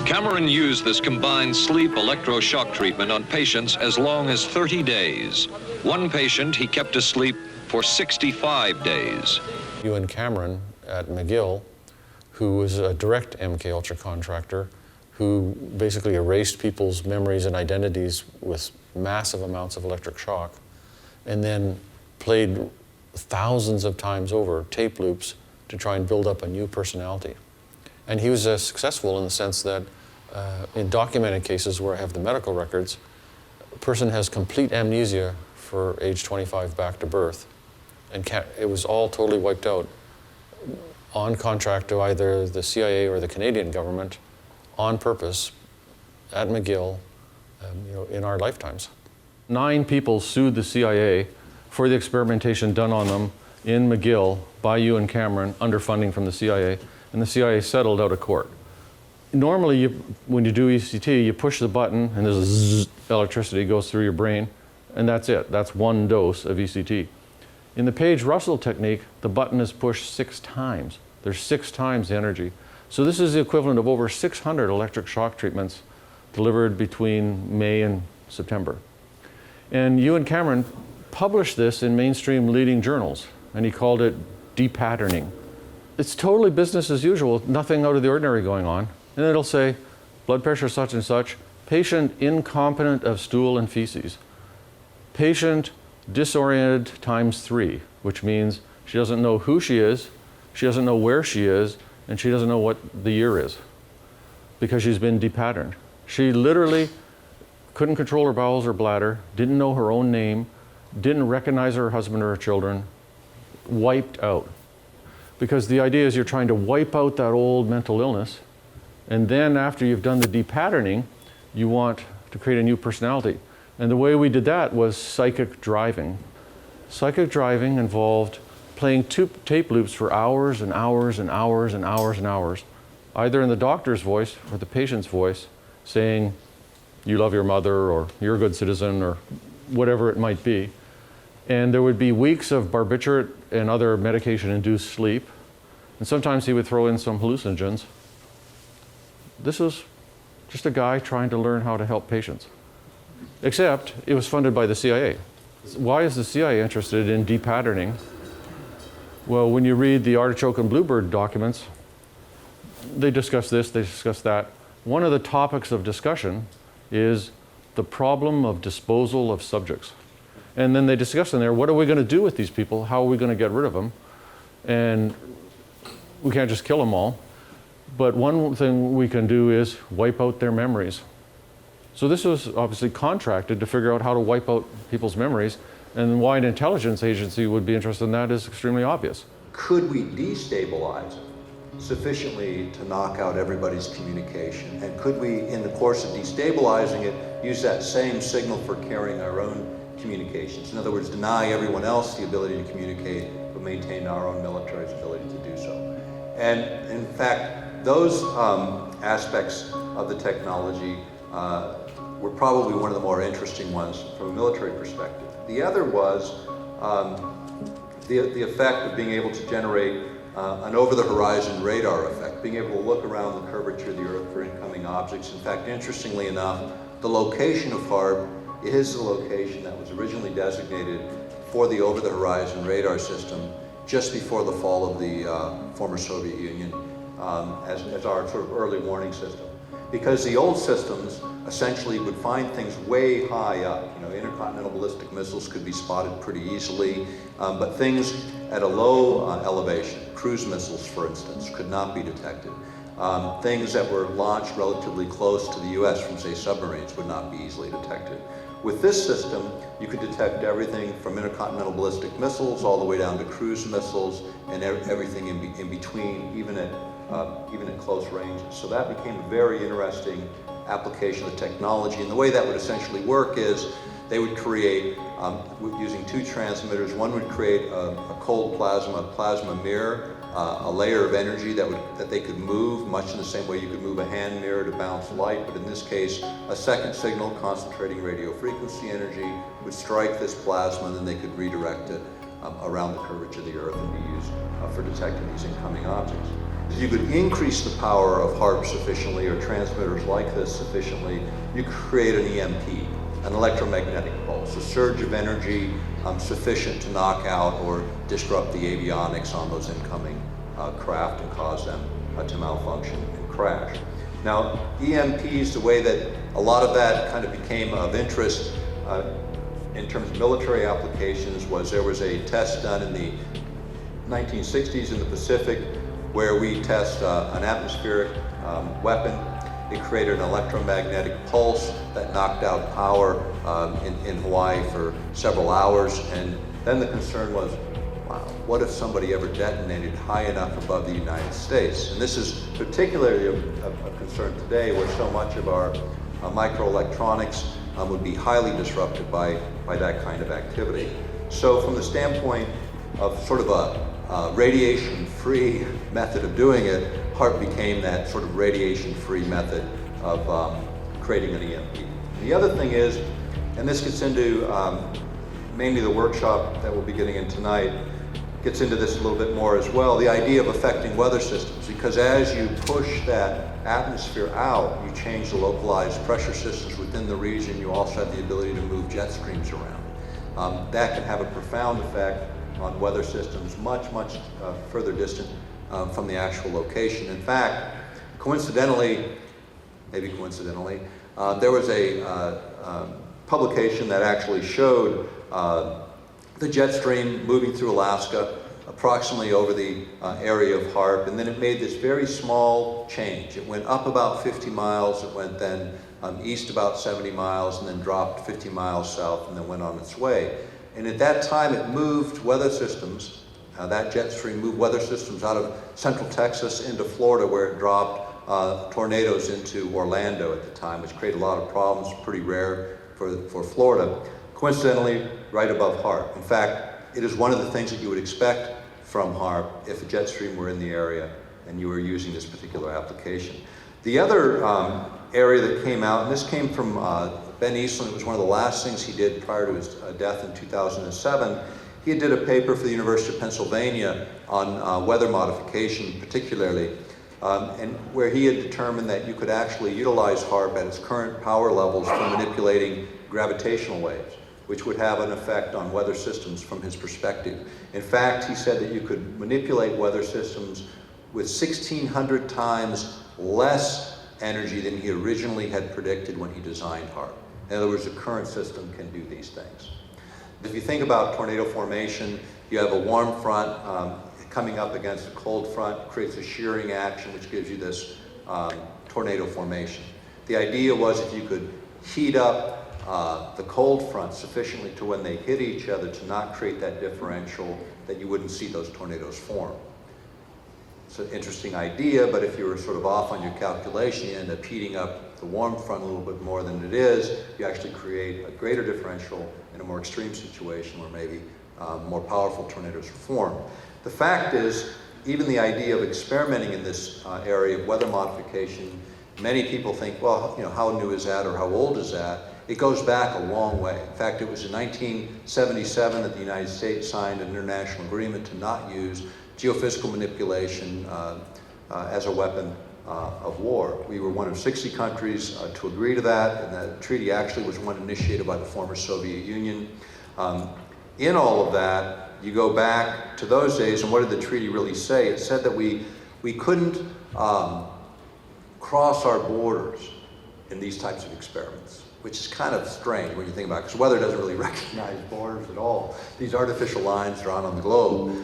Cameron used this combined sleep electroshock treatment on patients as long as 30 days. One patient he kept asleep for 65 days. Ewan Cameron at McGill, who was a direct MK Ultra contractor, who basically erased people's memories and identities with massive amounts of electric shock, and then played thousands of times over tape loops to try and build up a new personality. And he was successful in the sense that in documented cases where I have the medical records, a person has complete amnesia for age 25 back to birth, and it was all totally wiped out on contract to either the CIA or the Canadian government on purpose at McGill, in our lifetimes. 9 people sued the CIA for the experimentation done on them in McGill by you and Cameron under funding from the CIA, and the CIA settled out of court. Normally, when you do ECT, you push the button and there's a zzz, electricity goes through your brain, and that's it. That's one dose of ECT. In the Page-Russell technique, the button is pushed 6 times. There's 6 times the energy. So this is the equivalent of over 600 electric shock treatments delivered between May and September. And Ewan Cameron published this in mainstream leading journals, and he called it depatterning. It's totally business as usual, nothing out of the ordinary going on. And it'll say, blood pressure such and such, patient incompetent of stool and feces. Patient disoriented times 3, which means she doesn't know who she is, she doesn't know where she is, and she doesn't know what the year is because she's been depatterned. She literally couldn't control her bowels or bladder, didn't know her own name, didn't recognize her husband or her children, wiped out. Because the idea is you're trying to wipe out that old mental illness, and then after you've done the depatterning, you want to create a new personality. And the way we did that was psychic driving. Psychic driving involved playing 2 tape loops for hours and hours and hours and hours and hours, either in the doctor's voice or the patient's voice, saying, you love your mother, or you're a good citizen, or whatever it might be. And there would be weeks of barbiturate and other medication-induced sleep. And sometimes he would throw in some hallucinogens. This was just a guy trying to learn how to help patients. Except it was funded by the CIA. Why is the CIA interested in depatterning? Well, when you read the Artichoke and Bluebird documents, they discuss this, they discuss that. One of the topics of discussion is the problem of disposal of subjects. And then they discuss in there, what are we going to do with these people? How are we going to get rid of them? And we can't just kill them all. But one thing we can do is wipe out their memories. So this was obviously contracted to figure out how to wipe out people's memories. And why an intelligence agency would be interested in that is extremely obvious. Could we destabilize it sufficiently to knock out everybody's communication? And could we, in the course of destabilizing it, use that same signal for carrying our own communications? In other words, deny everyone else the ability to communicate, but maintain our own military's ability to do so. And in fact, those aspects of the technology were probably one of the more interesting ones from a military perspective. The other was the effect of being able to generate an over-the-horizon radar effect, being able to look around the curvature of the Earth for incoming objects. In fact, interestingly enough, the location of HAARP is the location that was originally designated for the over-the-horizon radar system just before the fall of the former Soviet Union as our sort of early warning system. Because the old systems essentially would find things way high up. You know, intercontinental ballistic missiles could be spotted pretty easily, but things at a low elevation, cruise missiles, for instance, could not be detected. Things that were launched relatively close to the US from, say, submarines would not be easily detected. With this system, you could detect everything from intercontinental ballistic missiles all the way down to cruise missiles and everything in between, even at close ranges. So that became a very interesting application of technology. And the way that would essentially work is they would create, using 2 transmitters, one would create a cold plasma mirror, a layer of energy that they could move, much in the same way you could move a hand mirror to bounce light, but in this case, a second signal concentrating radio frequency energy would strike this plasma, and then they could redirect it around the curvature of the Earth and be used for detecting these incoming objects. If you could increase the power of HAARP sufficiently, or transmitters like this sufficiently, you could create an EMP, an electromagnetic pulse, a surge of energy sufficient to knock out or disrupt the avionics on those incoming craft and cause them to malfunction and crash. Now, EMPs, the way that a lot of that kind of became of interest in terms of military applications was there was a test done in the 1960s in the Pacific where we test an atmospheric weapon. It created an electromagnetic pulse that knocked out power in Hawaii for several hours. And then the concern was, wow, what if somebody ever detonated high enough above the United States? And this is particularly of concern today, where so much of our microelectronics would be highly disrupted by that kind of activity. So from the standpoint of sort of a radiation-free method of doing it, HAARP became that sort of radiation-free method of creating an EMP. The other thing is, and this gets into mainly the workshop that we'll be getting in tonight, gets into this a little bit more as well, the idea of affecting weather systems, because as you push that atmosphere out, you change the localized pressure systems within the region. You also have the ability to move jet streams around. That can have a profound effect on weather systems much further distant from the actual location. In fact, coincidentally, maybe coincidentally, there was a publication that actually showed the jet stream moving through Alaska approximately over the area of HAARP, and then it made this very small change. It went up about 50 miles, it went then east about 70 miles, and then dropped 50 miles south, and then went on its way. And at that time it moved weather systems, that jet stream moved weather systems out of central Texas into Florida, where it dropped tornadoes into Orlando at the time, which created a lot of problems, pretty rare for Florida. Coincidentally, right above HAARP. In fact, it is one of the things that you would expect from HAARP if a jet stream were in the area and you were using this particular application. The other area that came out, and this came from Ben Eastland, it was one of the last things he did prior to his death in 2007. He did a paper for the University of Pennsylvania on weather modification particularly, and where he had determined that you could actually utilize HAARP at its current power levels for manipulating gravitational waves, which would have an effect on weather systems from his perspective. In fact, he said that you could manipulate weather systems with 1,600 times less energy than he originally had predicted when he designed HAARP. In other words, the current system can do these things. If you think about tornado formation, you have a warm front coming up against a cold front, creates a shearing action, which gives you this tornado formation. The idea was if you could heat up the cold front sufficiently to when they hit each other to not create that differential, that you wouldn't see those tornadoes form. It's an interesting idea, but if you were sort of off on your calculation, you end up heating up the warm front a little bit more than it is. You actually create a greater differential in a more extreme situation where maybe more powerful tornadoes are formed. The fact is, even the idea of experimenting in this area of weather modification, many people think, well, how new is that, or how old is that? It goes back a long way. In fact, it was in 1977 that the United States signed an international agreement to not use geophysical manipulation as a weapon of war. We were one of 60 countries to agree to that, and that treaty actually was one initiated by the former Soviet Union. In all of that, you go back to those days, and what did the treaty really say? It said that we couldn't cross our borders in these types of experiments, which is kind of strange when you think about it, because weather doesn't really recognize borders at all. These artificial lines drawn on the globe.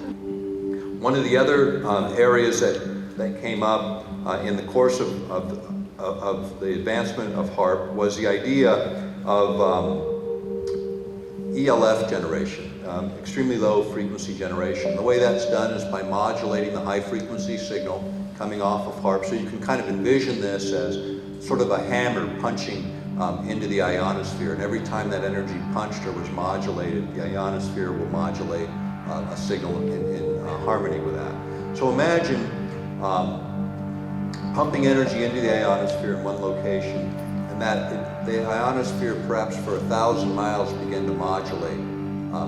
One of the other areas that came up in the course of the advancement of HAARP was the idea of ELF generation, extremely low frequency generation. The way that's done is by modulating the high frequency signal coming off of HAARP. So you can kind of envision this as sort of a hammer punching into the ionosphere, and every time that energy punched or was modulated, the ionosphere will modulate a signal in harmony with that. So imagine pumping energy into the ionosphere in one location, and that the ionosphere perhaps for 1,000 miles begin to modulate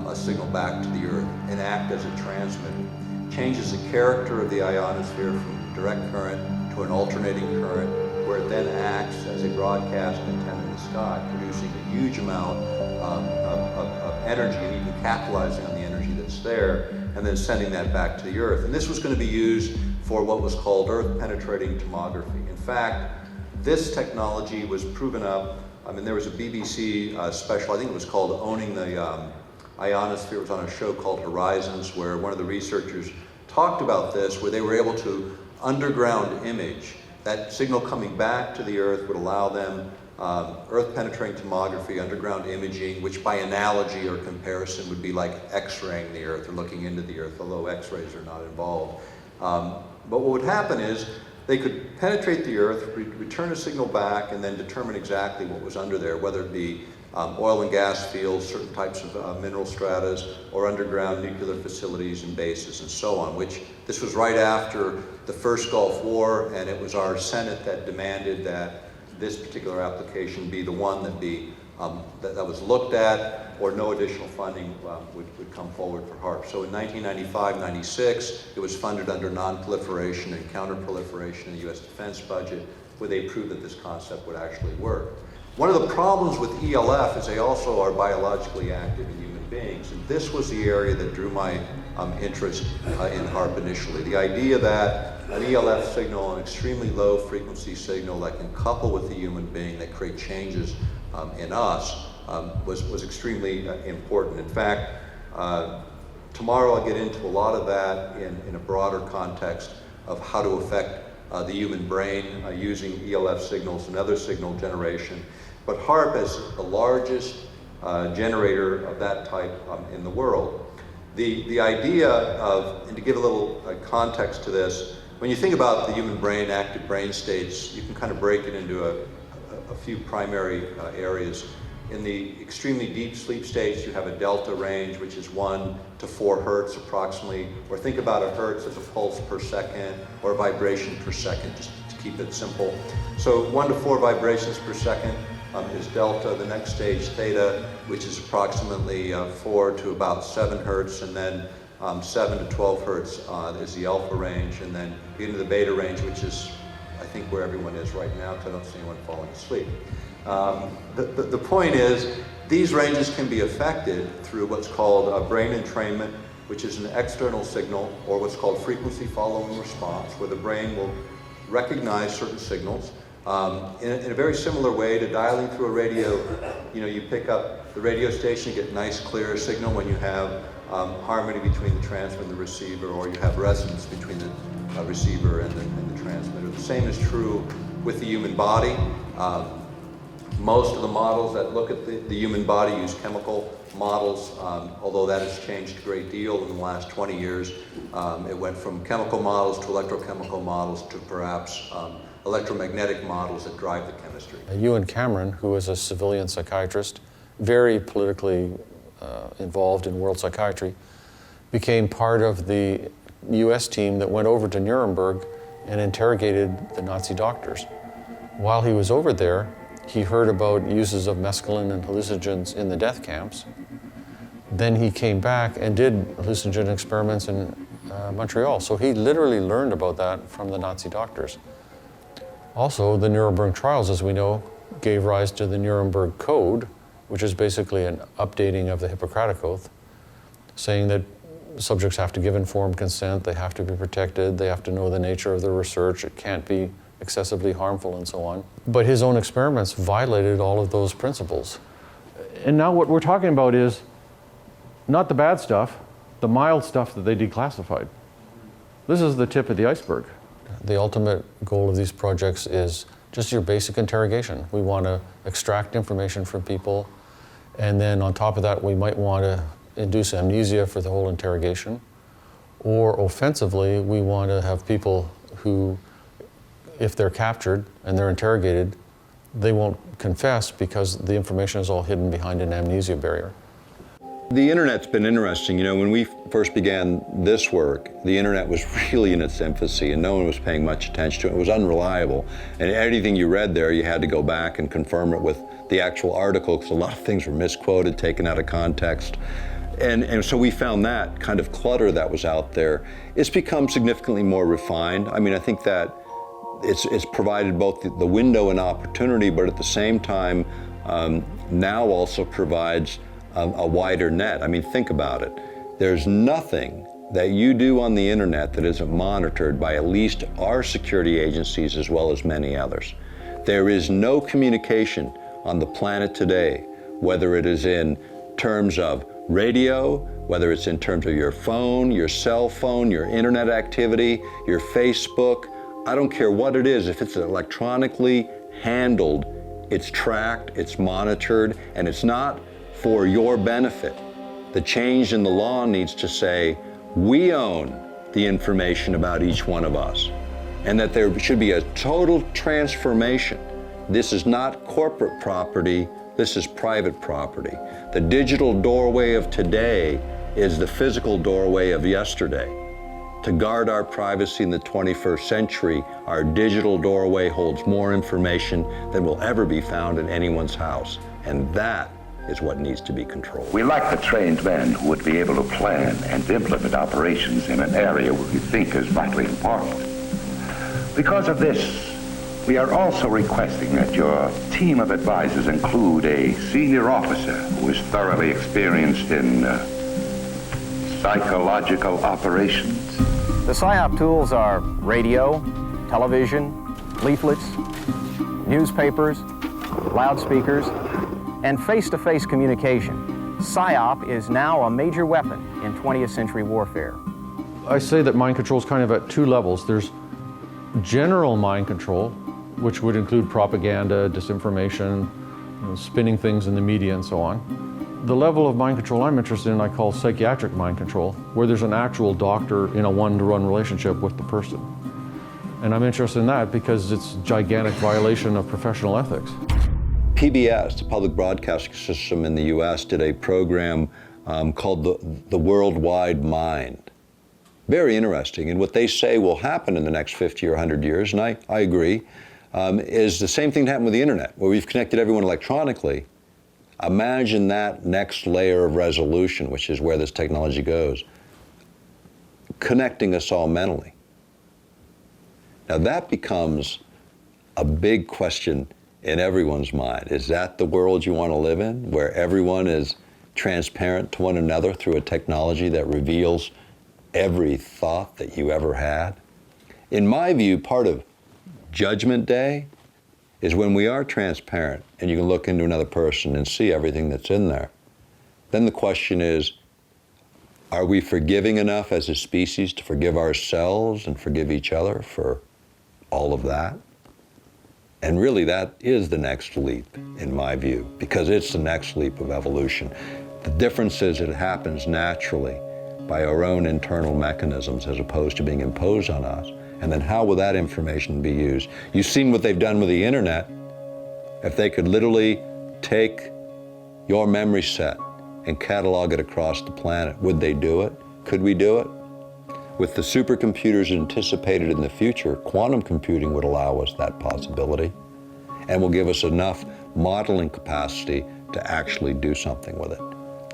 a signal back to the Earth and act as a transmitter. Changes the character of the ionosphere from direct current to an alternating current, where it then acts as a broadcast antenna in the sky, producing a huge amount of energy and even capitalizing on the energy that's there, and then sending that back to the Earth. And this was going to be used for what was called Earth-penetrating tomography. In fact, this technology was proven up. I mean, there was a BBC special, I think it was called Owning the Ionosphere. It was on a show called Horizons, where one of the researchers talked about this, where they were able to underground image. That signal coming back to the Earth would allow them earth-penetrating tomography, underground imaging, which by analogy or comparison would be like X-raying the Earth or looking into the Earth, although X-rays are not involved. But what would happen is they could penetrate the Earth, return a signal back, and then determine exactly what was under there, whether it be oil and gas fields, certain types of mineral stratas, or underground nuclear facilities and bases and so on, which this was right after the first Gulf War, and it was our Senate that demanded that this particular application be the one that was looked at, or no additional funding would come forward for HAARP. So in 1995-96, it was funded under non-proliferation and counter-proliferation in the U.S. defense budget, where they proved that this concept would actually work. One of the problems with ELF is they also are biologically active in human beings, and this was the area that drew my interest in HAARP initially. The idea that an ELF signal, an extremely low frequency signal that can couple with the human being that create changes in us was extremely important. In fact, tomorrow I'll get into a lot of that in a broader context of how to affect the human brain using ELF signals and other signal generation. But HAARP is the largest generator of that type in the world. The idea of, and to give a little context to this, when you think about the human brain, active brain states, you can kind of break it into a few primary areas. In the extremely deep sleep states, you have a delta range, which is 1 to 4 hertz approximately, or think about a hertz as a pulse per second or a vibration per second, just to keep it simple. So 1 to 4 vibrations per second is delta. The next stage, theta, which is approximately 4 to about 7 hertz, and then 7 to 12 hertz is the alpha range, and then you get into the beta range, which is, I think, where everyone is right now, because I don't see anyone falling asleep. The point is, these ranges can be affected through what's called brain entrainment, which is an external signal, or what's called frequency following response, where the brain will recognize certain signals in a very similar way to dialing through a radio. You know, you pick up the radio station, you get nice clear signal when you have harmony between the transmitter and the receiver, or you have resonance between the receiver and the transmitter. The same is true with the human body. Most of the models that look at the human body use chemical models, although that has changed a great deal in the last 20 years. It went from chemical models to electrochemical models to perhaps electromagnetic models that drive the chemistry. Ewan Cameron, who was a civilian psychiatrist, very politically involved in world psychiatry, became part of the US team that went over to Nuremberg and interrogated the Nazi doctors. While he was over there, he heard about uses of mescaline and hallucinogens in the death camps. Then he came back and did hallucinogen experiments in Montreal. So he literally learned about that from the Nazi doctors. Also, the Nuremberg trials, as we know, gave rise to the Nuremberg Code, which is basically an updating of the Hippocratic Oath, saying that subjects have to give informed consent, they have to be protected, they have to know the nature of the research, it can't be excessively harmful, and so on. But his own experiments violated all of those principles. And now what we're talking about is not the bad stuff, the mild stuff that they declassified. This is the tip of the iceberg. The ultimate goal of these projects is just your basic interrogation. We want to extract information from people, and then on top of that, we might want to induce amnesia for the whole interrogation. Or offensively, we want to have people who, if they're captured and they're interrogated, they won't confess because the information is all hidden behind an amnesia barrier. The internet's been interesting. You know, when we first began this work, the internet was really in its infancy and no one was paying much attention to it. It was unreliable. And anything you read there, you had to go back and confirm it with the actual article, because a lot of things were misquoted, taken out of context. And so we found that kind of clutter that was out there. It's become significantly more refined. I mean, I think that it's provided both the window and opportunity, but at the same time, now also provides a wider net. I mean, think about it. There's nothing that you do on the internet that isn't monitored by at least our security agencies as well as many others. There is no communication on the planet today, whether it is in terms of radio, whether it's in terms of your phone, your cell phone, your internet activity, your Facebook, I don't care what it is, if it's electronically handled it's tracked, it's monitored, and it's not for your benefit. The change in the law needs to say, we own the information about each one of us, and that there should be a total transformation. This is not corporate property, this is private property. The digital doorway of today is the physical doorway of yesterday. To guard our privacy in the 21st century, our digital doorway holds more information than will ever be found in anyone's house, and that is what needs to be controlled. We lack the trained men who would be able to plan and implement operations in an area we think is vitally important. Because of this, we are also requesting that your team of advisors include a senior officer who is thoroughly experienced in psychological operations. The PSYOP tools are radio, television, leaflets, newspapers, loudspeakers, and face-to-face communication. PSYOP is now a major weapon in 20th century warfare. I say that mind control is kind of at two levels. There's general mind control, which would include propaganda, disinformation, spinning things in the media and so on. The level of mind control I'm interested in I call psychiatric mind control, where there's an actual doctor in a one-to-one relationship with the person. And I'm interested in that because it's a gigantic violation of professional ethics. PBS, the Public Broadcasting System in the US, did a program called the Worldwide Mind. Very interesting, and what they say will happen in the next 50 or 100 years, and I agree, is the same thing that happened with the internet, where we've connected everyone electronically. Imagine that next layer of resolution, which is where this technology goes, connecting us all mentally. Now that becomes a big question in everyone's mind. Is that the world you want to live in, where everyone is transparent to one another through a technology that reveals every thought that you ever had? In my view, part of Judgment Day is when we are transparent and you can look into another person and see everything that's in there. Then the question is, are we forgiving enough as a species to forgive ourselves and forgive each other for all of that? And really that is the next leap, in my view, because it's the next leap of evolution. The difference is it happens naturally by our own internal mechanisms as opposed to being imposed on us. And then how will that information be used? You've seen what they've done with the internet. If they could literally take your memory set and catalog it across the planet, would they do it? Could we do it? With the supercomputers anticipated in the future, quantum computing would allow us that possibility and will give us enough modeling capacity to actually do something with it.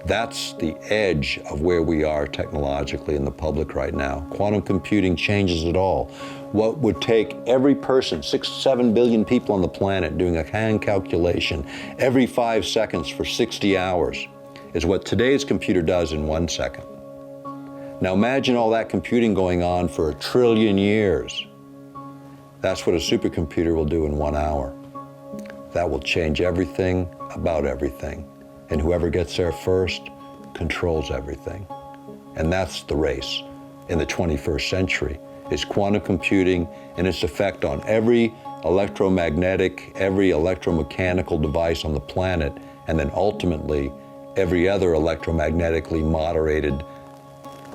That's the edge of where we are technologically in the public right now. Quantum computing changes it all. What would take every person, 6-7 billion people on the planet, doing a hand calculation every 5 seconds for 60 hours is what today's computer does in 1 second. Now imagine all that computing going on for 1 trillion years. That's what a supercomputer will do in 1 hour. That will change everything about everything. And whoever gets there first controls everything. And that's the race in the 21st century, is quantum computing and its effect on every electromagnetic, every electromechanical device on the planet, and then ultimately every other electromagnetically moderated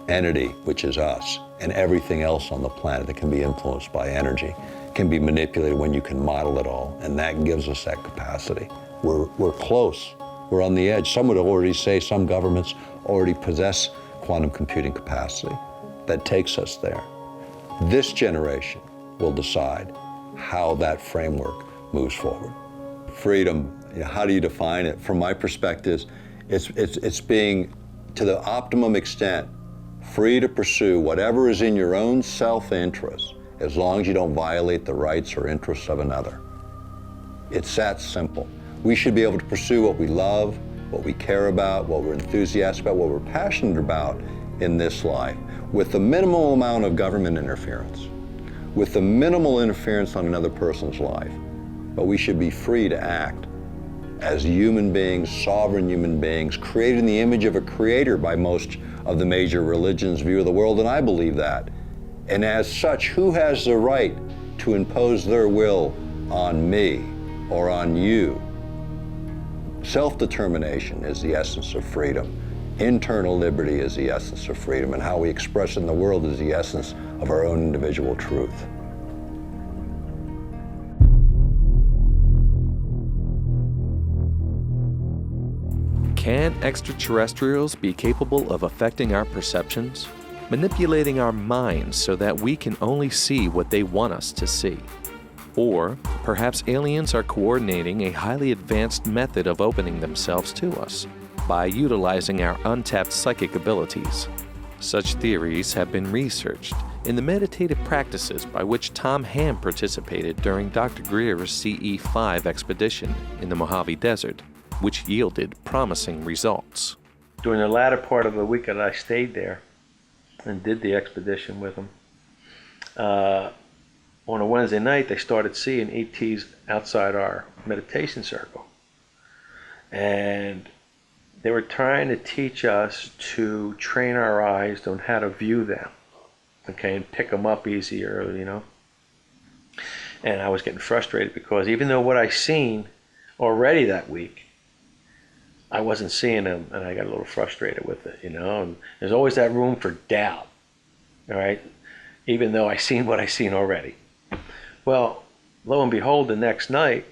entity, which is us, and everything else on the planet that can be influenced by energy, can be manipulated when you can model it all, and that gives us that capacity. We're close. We're on the edge. Some would already say some governments already possess quantum computing capacity that takes us there. This generation will decide how that framework moves forward. Freedom, how do you define it? From my perspective, it's being, to the optimum extent, free to pursue whatever is in your own self-interest, as long as you don't violate the rights or interests of another. It's that simple. We should be able to pursue what we love, what we care about, what we're enthusiastic about, what we're passionate about in this life, with the minimal amount of government interference, with the minimal interference on another person's life. But we should be free to act as human beings, sovereign human beings, created in the image of a creator by most of the major religions' view of the world, and I believe that. And as such, who has the right to impose their will on me? or on you. Self-determination is the essence of freedom. Internal liberty is the essence of freedom, and how we express in the world is the essence of our own individual truth. Can extraterrestrials be capable of affecting our perceptions, manipulating our minds so that we can only see what they want us to see? Or perhaps aliens are coordinating a highly advanced method of opening themselves to us by utilizing our untapped psychic abilities. Such theories have been researched in the meditative practices by which Tom Ham participated during Dr. Greer's CE-5 expedition in the Mojave Desert, which yielded promising results. During the latter part of the week that I stayed there and did the expedition with them, on a Wednesday night they started seeing ETs outside our meditation circle. And they were trying to teach us to train our eyes on how to view them, okay, and pick them up easier, you know. And I was getting frustrated because even though what I seen already that week, I wasn't seeing them, and I got a little frustrated with it, you know. And there's always that room for doubt, all right, even though I seen what I seen already. Well, lo and behold, the next night,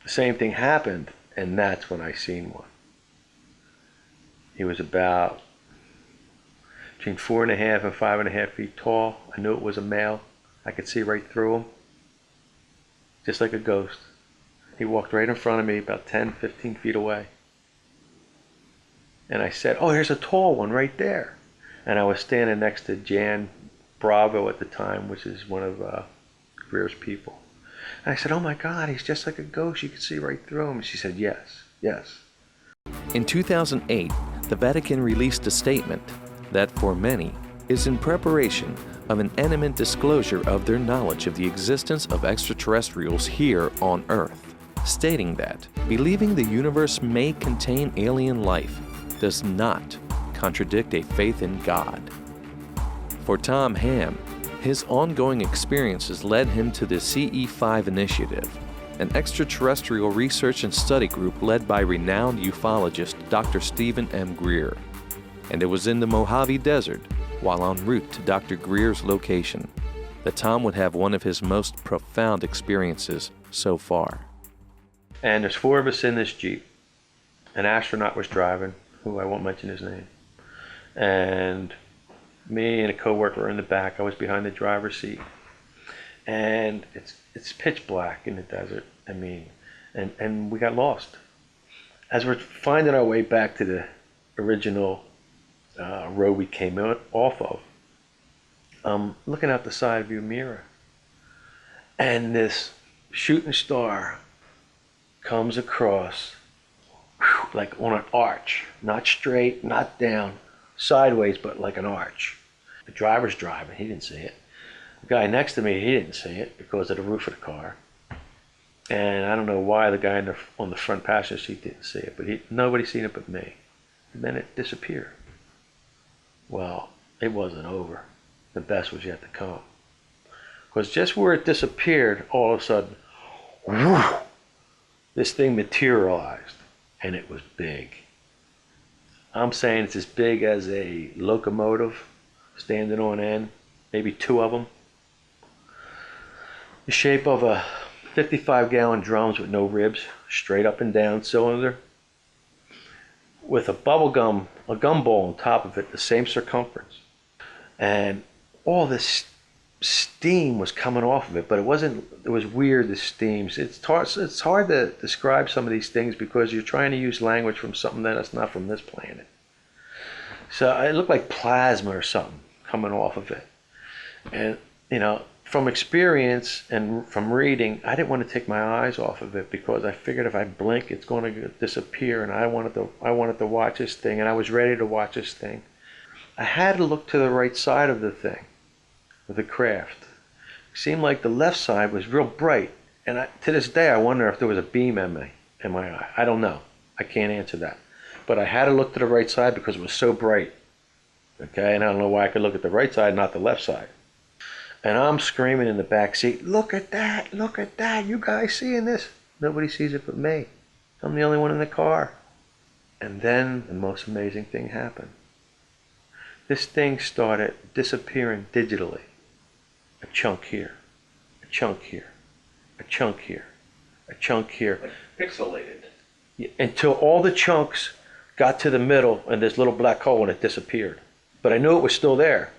the same thing happened, and that's when I seen one. He was about between 4.5 and 5.5 feet tall. I knew it was a male. I could see right through him, just like a ghost. He walked right in front of me, about 10, 15 feet away. And I said, oh, here's a tall one right there. And I was standing next to Jan Bravo at the time, which is one of Greer's people. And I said, oh my God, he's just like a ghost. You can see right through him. And she said, yes, yes. In 2008, the Vatican released a statement that, for many, is in preparation of an imminent disclosure of their knowledge of the existence of extraterrestrials here on Earth, stating that believing the universe may contain alien life does not contradict a faith in God. For Tom Ham, his ongoing experiences led him to the CE-5 initiative, an extraterrestrial research and study group led by renowned ufologist Dr. Stephen M. Greer. And it was in the Mojave Desert, while en route to Dr. Greer's location, that Tom would have one of his most profound experiences so far. And there's 4 of us in this Jeep. An astronaut was driving, who I won't mention his name. And me and a coworker were in the back. I was behind the driver's seat. And it's pitch black in the desert. I mean, and we got lost. As we're finding our way back to the original road we came off of, I'm looking out the side view mirror. And this shooting star comes across like on an arch, not straight, not down, sideways, but like an arch. The driver's driving, he didn't see it. The guy next to me, he didn't see it because of the roof of the car. And I don't know why the guy on the front passenger seat didn't see it, but nobody seen it but me. And then it disappeared. Well, it wasn't over. The best was yet to come. Because just where it disappeared, all of a sudden, whoo, this thing materialized, and it was big. I'm saying it's as big as a locomotive standing on end, maybe 2 of them. The shape of a 55-gallon drums with no ribs, straight up and down cylinder, with a gumball on top of it, the same circumference. And all this steam was coming off of it, but it was weird, the steams. It's hard to describe some of these things because you're trying to use language from something that's not from this planet. So it looked like plasma or something coming off of it. And, you know, from experience and from reading, I didn't want to take my eyes off of it because I figured if I blink, it's going to disappear, and I wanted to watch this thing, and I was ready to watch this thing. I had to look to the right side of the thing, of the craft. It seemed like the left side was real bright, and to this day I wonder if there was a beam in my eye. I don't know. I can't answer that. But I had to look to the right side because it was so bright. Okay, and I don't know why I could look at the right side, not the left side. And I'm screaming in the back seat, look at that, you guys seeing this? Nobody sees it but me. I'm the only one in the car. And then the most amazing thing happened. This thing started disappearing digitally. A chunk here, a chunk here, a chunk here, a chunk here. Like pixelated. Until all the chunks got to the middle and this little black hole and it disappeared. But I knew it was still there.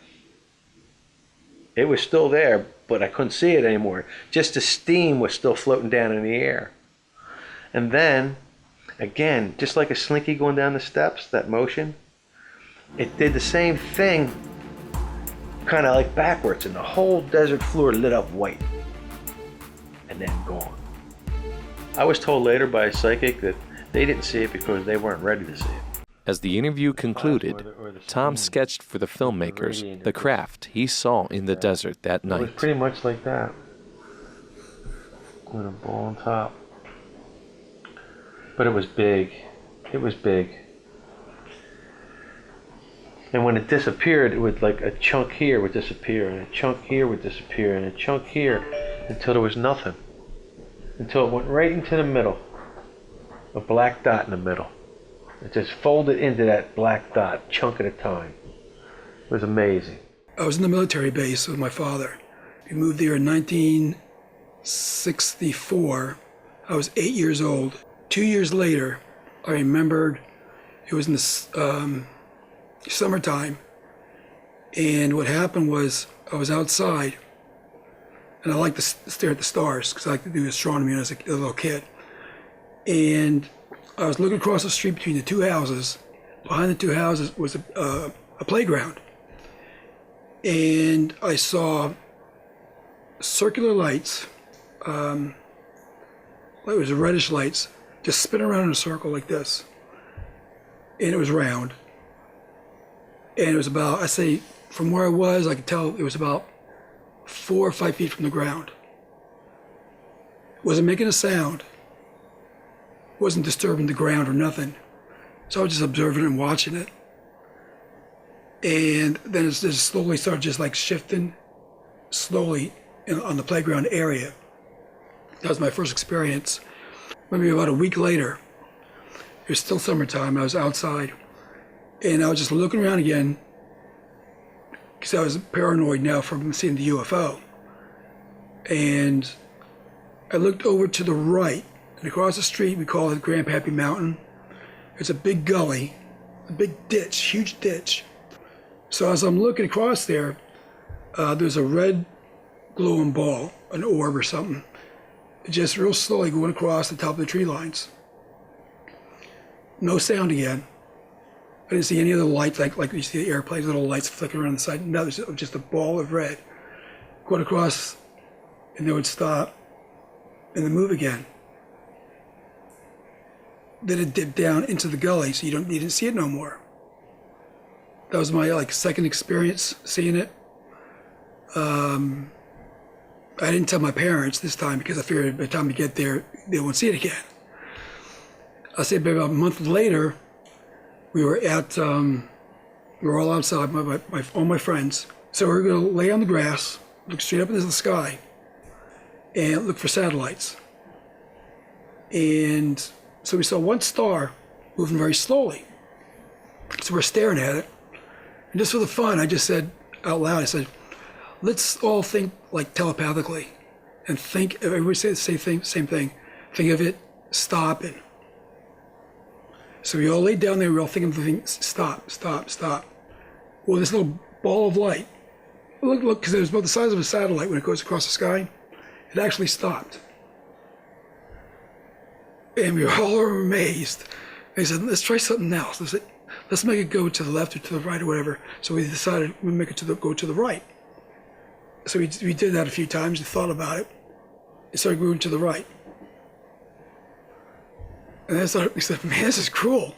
It was still there, but I couldn't see it anymore. Just the steam was still floating down in the air. And then, again, just like a slinky going down the steps, that motion, it did the same thing, kind of like backwards, and the whole desert floor lit up white. And then gone. I was told later by a psychic that they didn't see it because they weren't ready to see it. As the interview concluded, Tom sketched for the filmmakers the craft he saw in the desert that It was night. pretty much like that, with a ball on top. But it was big. It was big. And when it disappeared, it would, like, a chunk here would disappear, and a chunk here would disappear, and a chunk here, until there was nothing. Until it went right into the middle. A black dot in the middle. It just folded into that black dot, chunk at a time. It was amazing. I was in the military base with my father. We moved there in 1964. I was 8 years old. 2 years later, I remembered it was in the summertime. And what happened was I was outside, and I like to stare at the stars because I like to do astronomy when I was a little kid. And I was looking across the street between the two houses. Behind the two houses was a playground. And I saw circular lights, it was reddish lights, just spin around in a circle like this. And it was round. And it was about, I say, from where I was, I could tell it was about 4 or 5 feet from the ground. It wasn't making a sound. Wasn't disturbing the ground or nothing. So I was just observing and watching it. And then it just slowly started just like shifting slowly on the playground area. That was my first experience. Maybe about a week later, it was still summertime, I was outside, and I was just looking around again because I was paranoid now from seeing the UFO. And I looked over to the right, and across the street, we call it Grandpappy Mountain. It's a big gully, a big ditch, huge ditch. So as I'm looking across there, there's a red glowing ball, an orb or something, just real slowly going across the top of the tree lines. No sound again. I didn't see any of the lights, like you see the airplanes, little lights flickering around the side. No, there's just a ball of red going across, and they would stop and then move again. Then it dipped down into the gully, so you didn't see it no more. That was my second experience seeing it. I didn't tell my parents this time because I figured by the time we get there, they won't see it again. I say about a month later, we were all outside, all my friends. So we were gonna lay on the grass, look straight up into the sky, and look for satellites. And so we saw one star moving very slowly. So we're staring at it. And just for the fun, I just said out loud, I said, let's all think like telepathically and think, everybody say the same thing, think of it stopping. So we all laid down there, we were all thinking of the thing, stop, stop, stop. Well, this little ball of light, look, because it was about the size of a satellite when it goes across the sky, it actually stopped. And we were all amazed. And he said, let's try something else. Let's make it go to the left or to the right or whatever. So we decided we'd make it go to the right. So we did that a few times and thought about it. It started moving to the right. And we said, man, this is cruel.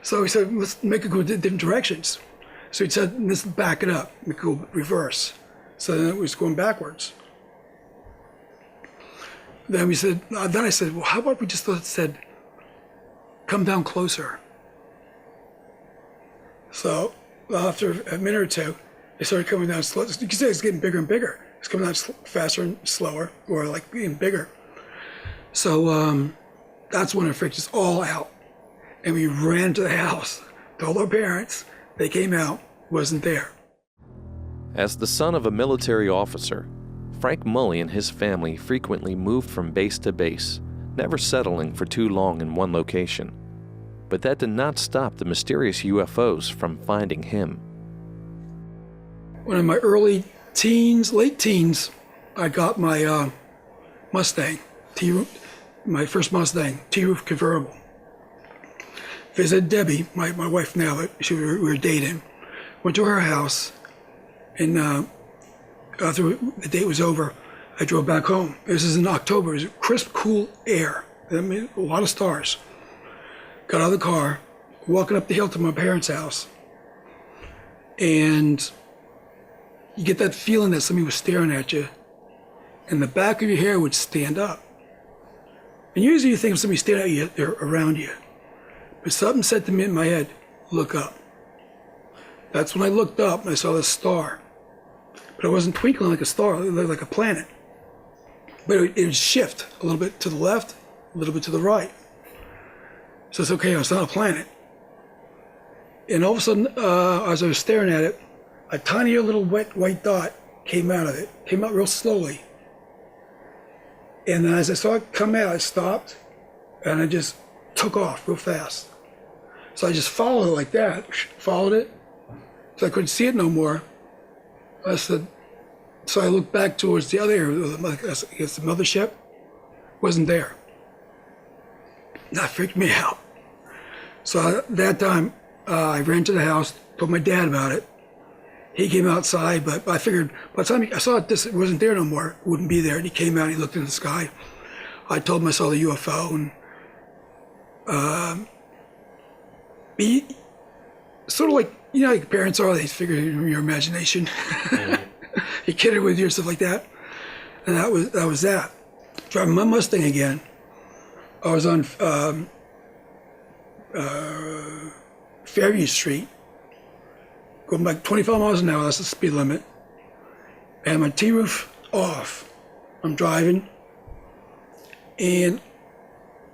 So we said, let's make it go in different directions. So he said, let's back it up, make it go reverse. So then it was going backwards. Then I said, well, how about we just said, come down closer. So after a minute or two, it started coming down slow. You can see it's getting bigger and bigger. It's coming down faster and slower, or like getting bigger. So that's when it freaked us all out. And we ran to the house, told our parents, they came out, wasn't there. As the son of a military officer, Frank Mully and his family frequently moved from base to base, never settling for too long in one location. But that did not stop the mysterious UFOs from finding him. When in my early teens, late teens, I got my Mustang, my first Mustang, T-roof convertible. Visited Debbie, my wife now, but we were dating. Went to her house, and after the date was over, I drove back home. This is in October. It was crisp, cool air. I mean, a lot of stars. Got out of the car, walking up the hill to my parents' house, and you get that feeling that somebody was staring at you, and the back of your hair would stand up. And usually you think of somebody staring at you, they're around you. But something said to me in my head, look up. That's when I looked up and I saw this star. But it wasn't twinkling like a star, it looked like a planet. But it would shift a little bit to the left, a little bit to the right. So it's okay, it's not a planet. And all of a sudden, as I was staring at it, a tiny little wet white dot came out of it, came out real slowly. And then as I saw it come out, I stopped and I just took off real fast. So I just followed it like that, followed it, so I couldn't see it no more. So I looked back towards the other area, I guess the mothership, wasn't there. That freaked me out. So at that time, I ran to the house, told my dad about it. He came outside, but I figured by the time I saw it wasn't there no more, it wouldn't be there. And he came out, he looked in the sky. I told him I saw the UFO, and he, sort of like, you know, like parents are, they figure in your imagination. You kid it with you, stuff like that. And that was that. Driving my Mustang again. I was on Fairview Street, going like 25 miles an hour, that's the speed limit. And my T-roof off. I'm driving, and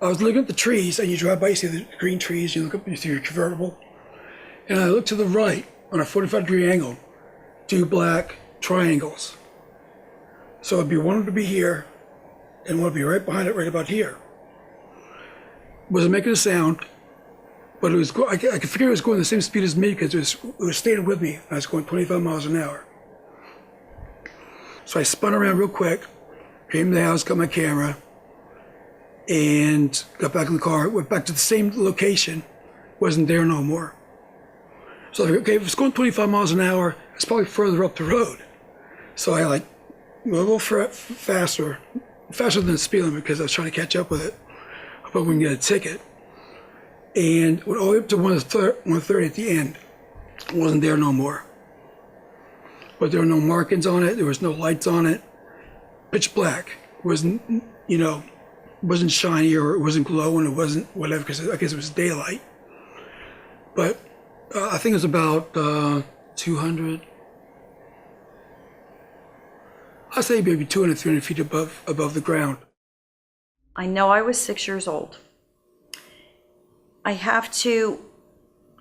I was looking at the trees, and you drive by, you see the green trees, you look up, you see your convertible. And I look to the right on a 45-degree angle, 2 black triangles. So it'd be one to be here, and one would be right behind it, right about here. Wasn't making a sound, but it was. I could figure it was going the same speed as me because it was staying with me. I was going 25 miles an hour. So I spun around real quick, came to the house, got my camera, and got back in the car. Went back to the same location, wasn't there no more. So I figured, okay, if it's going 25 miles an hour, it's probably further up the road. So I went a little faster than the speed limit because I was trying to catch up with it. I thought we can get a ticket. And went all the way up to 130 at the end. It wasn't there no more. But there were no markings on it. There was no lights on it. Pitch black. It wasn't, wasn't shiny or it wasn't glowing. It wasn't whatever, because I guess it was daylight. But I think it was about 200. I'd say maybe 200, 300 feet above the ground. I know I was 6 years old. I have to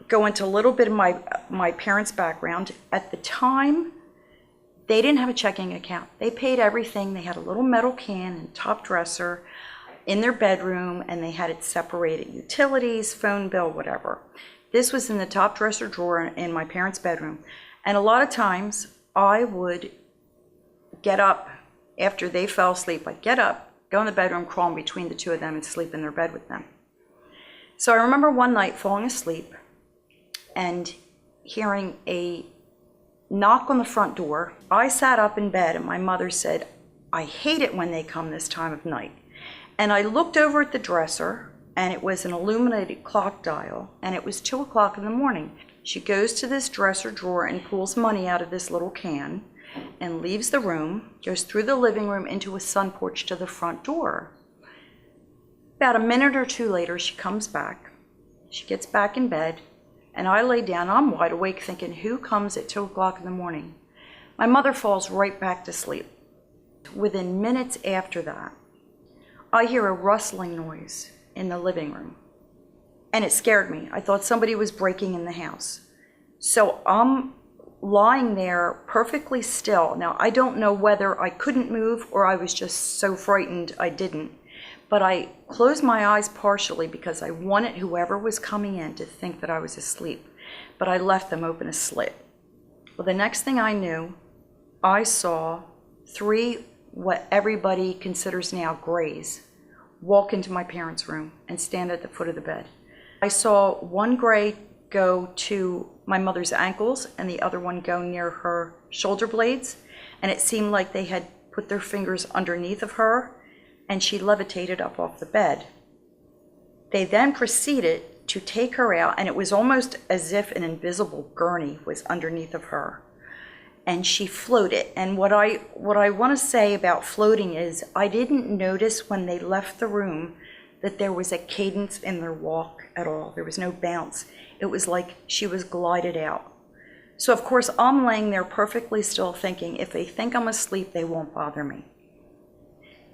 go into a little bit of my parents' background. At the time, they didn't have a checking account. They paid everything. They had a little metal can and top dresser in their bedroom, and they had it separated: utilities, phone bill, whatever. This was in the top dresser drawer in my parents' bedroom. And a lot of times, I would get up after they fell asleep. I'd get up, go in the bedroom, crawl in between the two of them, and sleep in their bed with them. So I remember one night falling asleep and hearing a knock on the front door. I sat up in bed and my mother said, "I hate it when they come this time of night." And I looked over at the dresser, and it was an illuminated clock dial, and it was 2 o'clock in the morning. She goes to this dresser drawer and pulls money out of this little can and leaves the room, goes through the living room into a sun porch to the front door. About a minute or two later, she comes back. She gets back in bed, and I lay down. I'm wide awake thinking, who comes at 2 o'clock in the morning? My mother falls right back to sleep. Within minutes after that, I hear a rustling noise in the living room, and it scared me. I thought somebody was breaking in the house. So I'm lying there perfectly still. Now, I don't know whether I couldn't move or I was just so frightened I didn't. But I closed my eyes partially because I wanted whoever was coming in to think that I was asleep. But I left them open a slit. Well, the next thing I knew, I saw 3 what everybody considers now grays walk into my parents' room and stand at the foot of the bed. I saw one gray go to my mother's ankles and the other one go near her shoulder blades, and it seemed like they had put their fingers underneath of her and she levitated up off the bed. They then proceeded to take her out, and it was almost as if an invisible gurney was underneath of her, and she floated. And what I want to say about floating is I didn't notice when they left the room that there was a cadence in their walk at all. There was no bounce. It was like she was glided out. So of course I'm laying there perfectly still thinking, if they think I'm asleep, they won't bother me.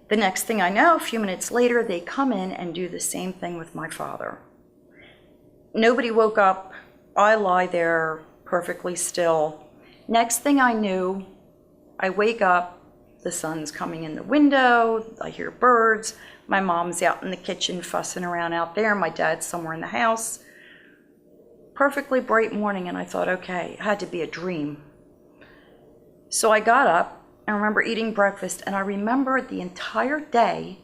The next thing I know, a few minutes later, they come in and do the same thing with my father. Nobody woke up. I lie there perfectly still. Next thing I knew, I wake up, the sun's coming in the window, I hear birds, my mom's out in the kitchen fussing around out there, my dad's somewhere in the house. Perfectly bright morning, and I thought, okay, it had to be a dream. So I got up, I remember eating breakfast, and I remember the entire day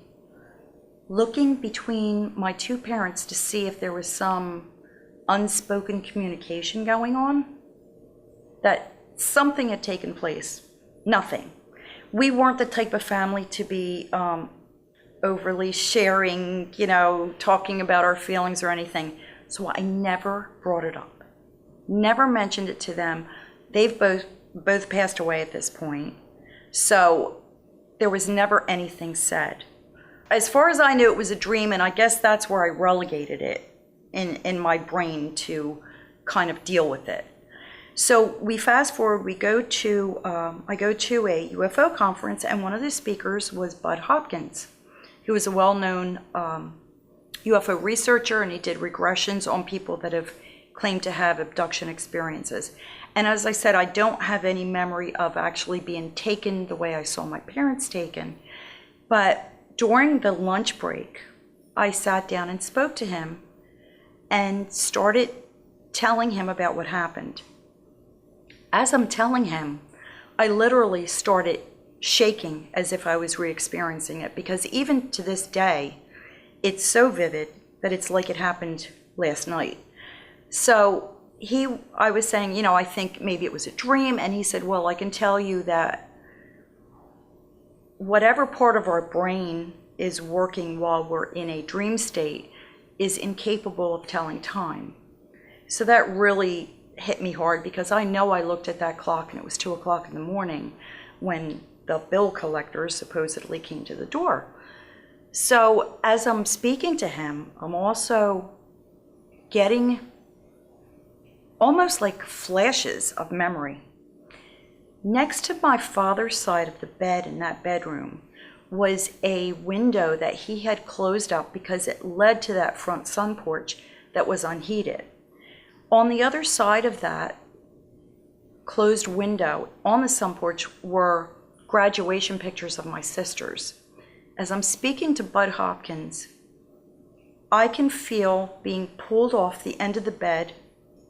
looking between my 2 parents to see if there was some unspoken communication going on, that something had taken place. Nothing. We weren't the type of family to be overly sharing, talking about our feelings or anything. So I never brought it up. Never mentioned it to them. They've both passed away at this point. So there was never anything said. As far as I knew, it was a dream, and I guess that's where I relegated it in my brain to kind of deal with it. So we fast forward, I go to a UFO conference, and one of the speakers was Bud Hopkins, who was a well-known UFO researcher, and he did regressions on people that have claimed to have abduction experiences. And as I said, I don't have any memory of actually being taken the way I saw my parents taken. But during the lunch break, I sat down and spoke to him and started telling him about what happened. As I'm telling him, I literally started shaking as if I was re-experiencing it, because even to this day, it's so vivid that it's like it happened last night. So I was saying, I think maybe it was a dream, and he said, well, I can tell you that whatever part of our brain is working while we're in a dream state is incapable of telling time. So that really hit me hard, because I know I looked at that clock and it was 2 o'clock in the morning when the bill collectors supposedly came to the door. So as I'm speaking to him, I'm also getting almost like flashes of memory. Next to my father's side of the bed in that bedroom was a window that he had closed up because it led to that front sun porch that was unheated. On the other side of that closed window on the sun porch were graduation pictures of my sisters. As I'm speaking to Bud Hopkins, I can feel being pulled off the end of the bed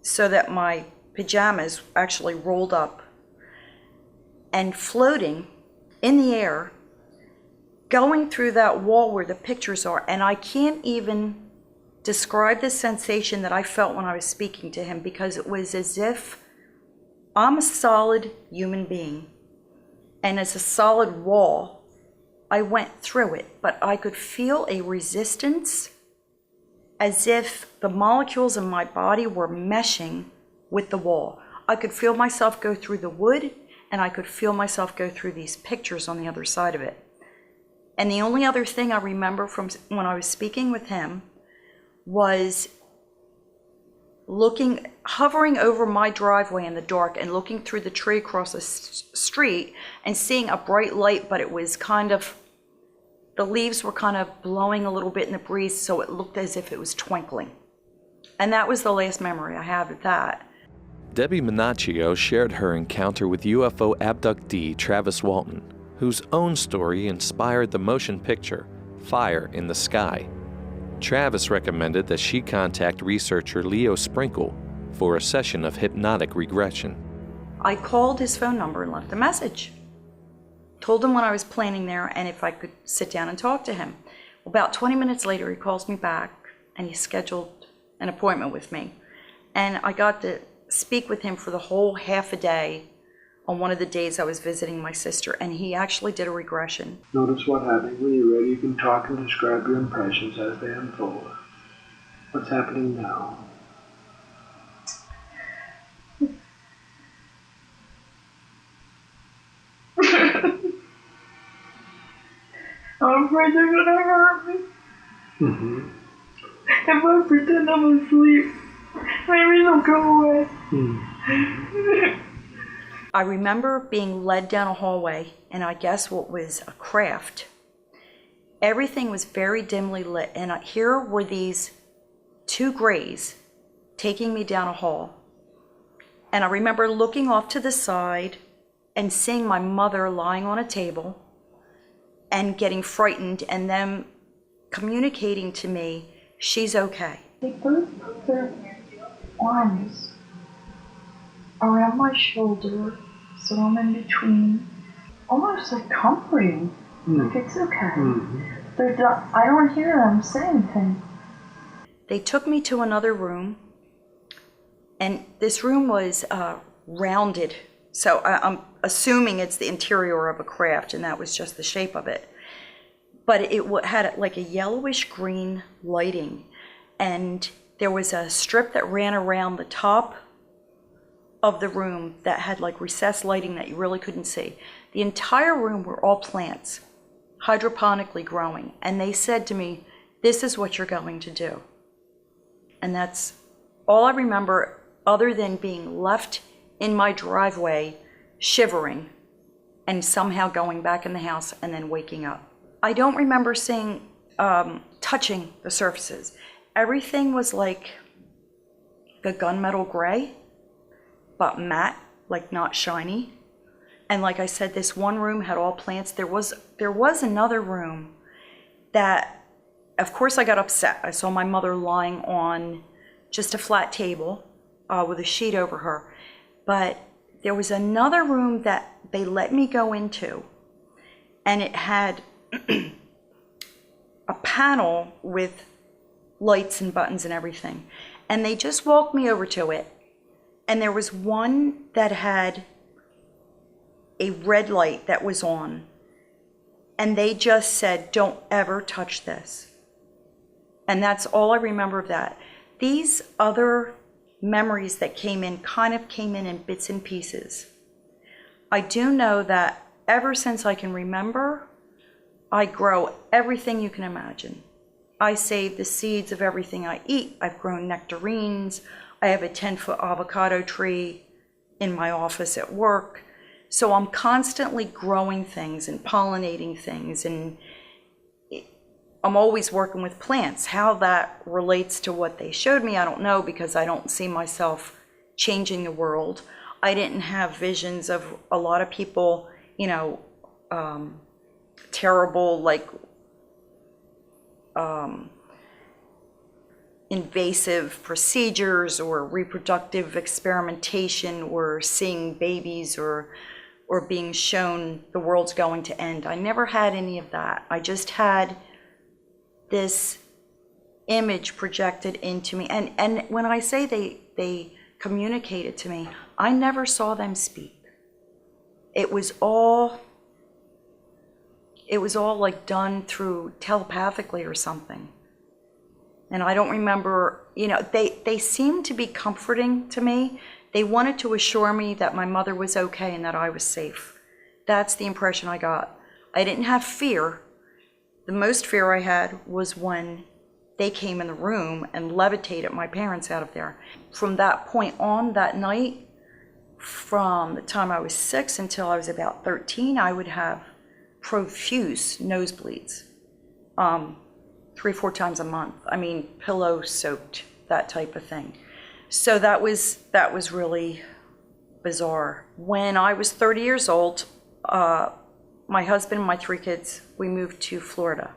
so that my pajamas actually rolled up and floating in the air, going through that wall where the pictures are. And I can't even describe the sensation that I felt when I was speaking to him, because it was as if I'm a solid human being, and as a solid wall, I went through it, but I could feel a resistance as if the molecules in my body were meshing with the wall. I could feel myself go through the wood, and I could feel myself go through these pictures on the other side of it. And the only other thing I remember from when I was speaking with him was hovering over my driveway in the dark and looking through the tree across the street and seeing a bright light, but it was kind of the leaves were kind of blowing a little bit in the breeze, so it looked as if it was twinkling. And that was the last memory I have of that. Debbie Minaccio shared her encounter with UFO abductee Travis Walton, whose own story inspired the motion picture Fire in the Sky. Travis recommended that she contact researcher Leo Sprinkle for a session of hypnotic regression. I called his phone number and left a message. Told him when I was planning there and if I could sit down and talk to him. About 20 minutes later, he calls me back and he scheduled an appointment with me. And I got to speak with him for the whole half a day on one of the days I was visiting my sister, and he actually did a regression. Notice what happened. When you're ready, you can talk and describe your impressions as they unfold. What's happening now? I'm afraid they're gonna hurt me. Mm-hmm. If I pretend I'm asleep, maybe they'll go away. Mm-hmm. I remember being led down a hallway, and I guess what was a craft. Everything was very dimly lit, and here were these two grays taking me down a hall. And I remember looking off to the side and seeing my mother lying on a table and getting frightened, and them communicating to me, she's okay. They both put their arms around my shoulder, so I'm in between, almost like comforting, like it's okay. I don't hear them say anything. They took me to another room, and this room was rounded, so I'm assuming it's the interior of a craft, and that was just the shape of it. But it had like a yellowish green lighting, and there was a strip that ran around the top of the room that had like recessed lighting that you really couldn't see. The entire room were all plants, hydroponically growing, and they said to me, this is what you're going to do. And that's all I remember, other than being left in my driveway shivering and somehow going back in the house and then waking up. I don't remember seeing, touching the surfaces. Everything was like a gunmetal gray, but matte, like not shiny. And like I said, this one room had all plants. There was another room that, of course I got upset. I saw my mother lying on just a flat table with a sheet over her. But there was another room that they let me go into, and it had a panel with lights and buttons and everything. And they just walked me over to it. And there was one that had a red light that was on. And they just said, don't ever touch this. And that's all I remember of that. These other memories that came in kind of came in bits and pieces. I do know that ever since I can remember, I grow everything you can imagine. I save the seeds of everything I eat. I've grown nectarines. I have a 10-foot avocado tree in my office at work. So I'm constantly growing things and pollinating things, and I'm always working with plants. How that relates to what they showed me, I don't know, because I don't see myself changing the world. I didn't have visions of a lot of people, terrible, like, invasive procedures or reproductive experimentation or seeing babies or being shown the world's going to end. I never had any of that. I just had this image projected into me. And when I say they communicated to me, I never saw them speak. It was all like done through telepathically or something. And I don't remember, they seemed to be comforting to me. They wanted to assure me that my mother was okay and that I was safe. That's the impression I got. I didn't have fear. The most fear I had was when they came in the room and levitated my parents out of there. From that point on, that night, from the time I was 6 until I was about 13, I would have profuse nosebleeds. 3-4 times a month. I mean, pillow soaked, that type of thing. So that was really bizarre. When I was 30 years old, my husband and my 3 kids, we moved to Florida.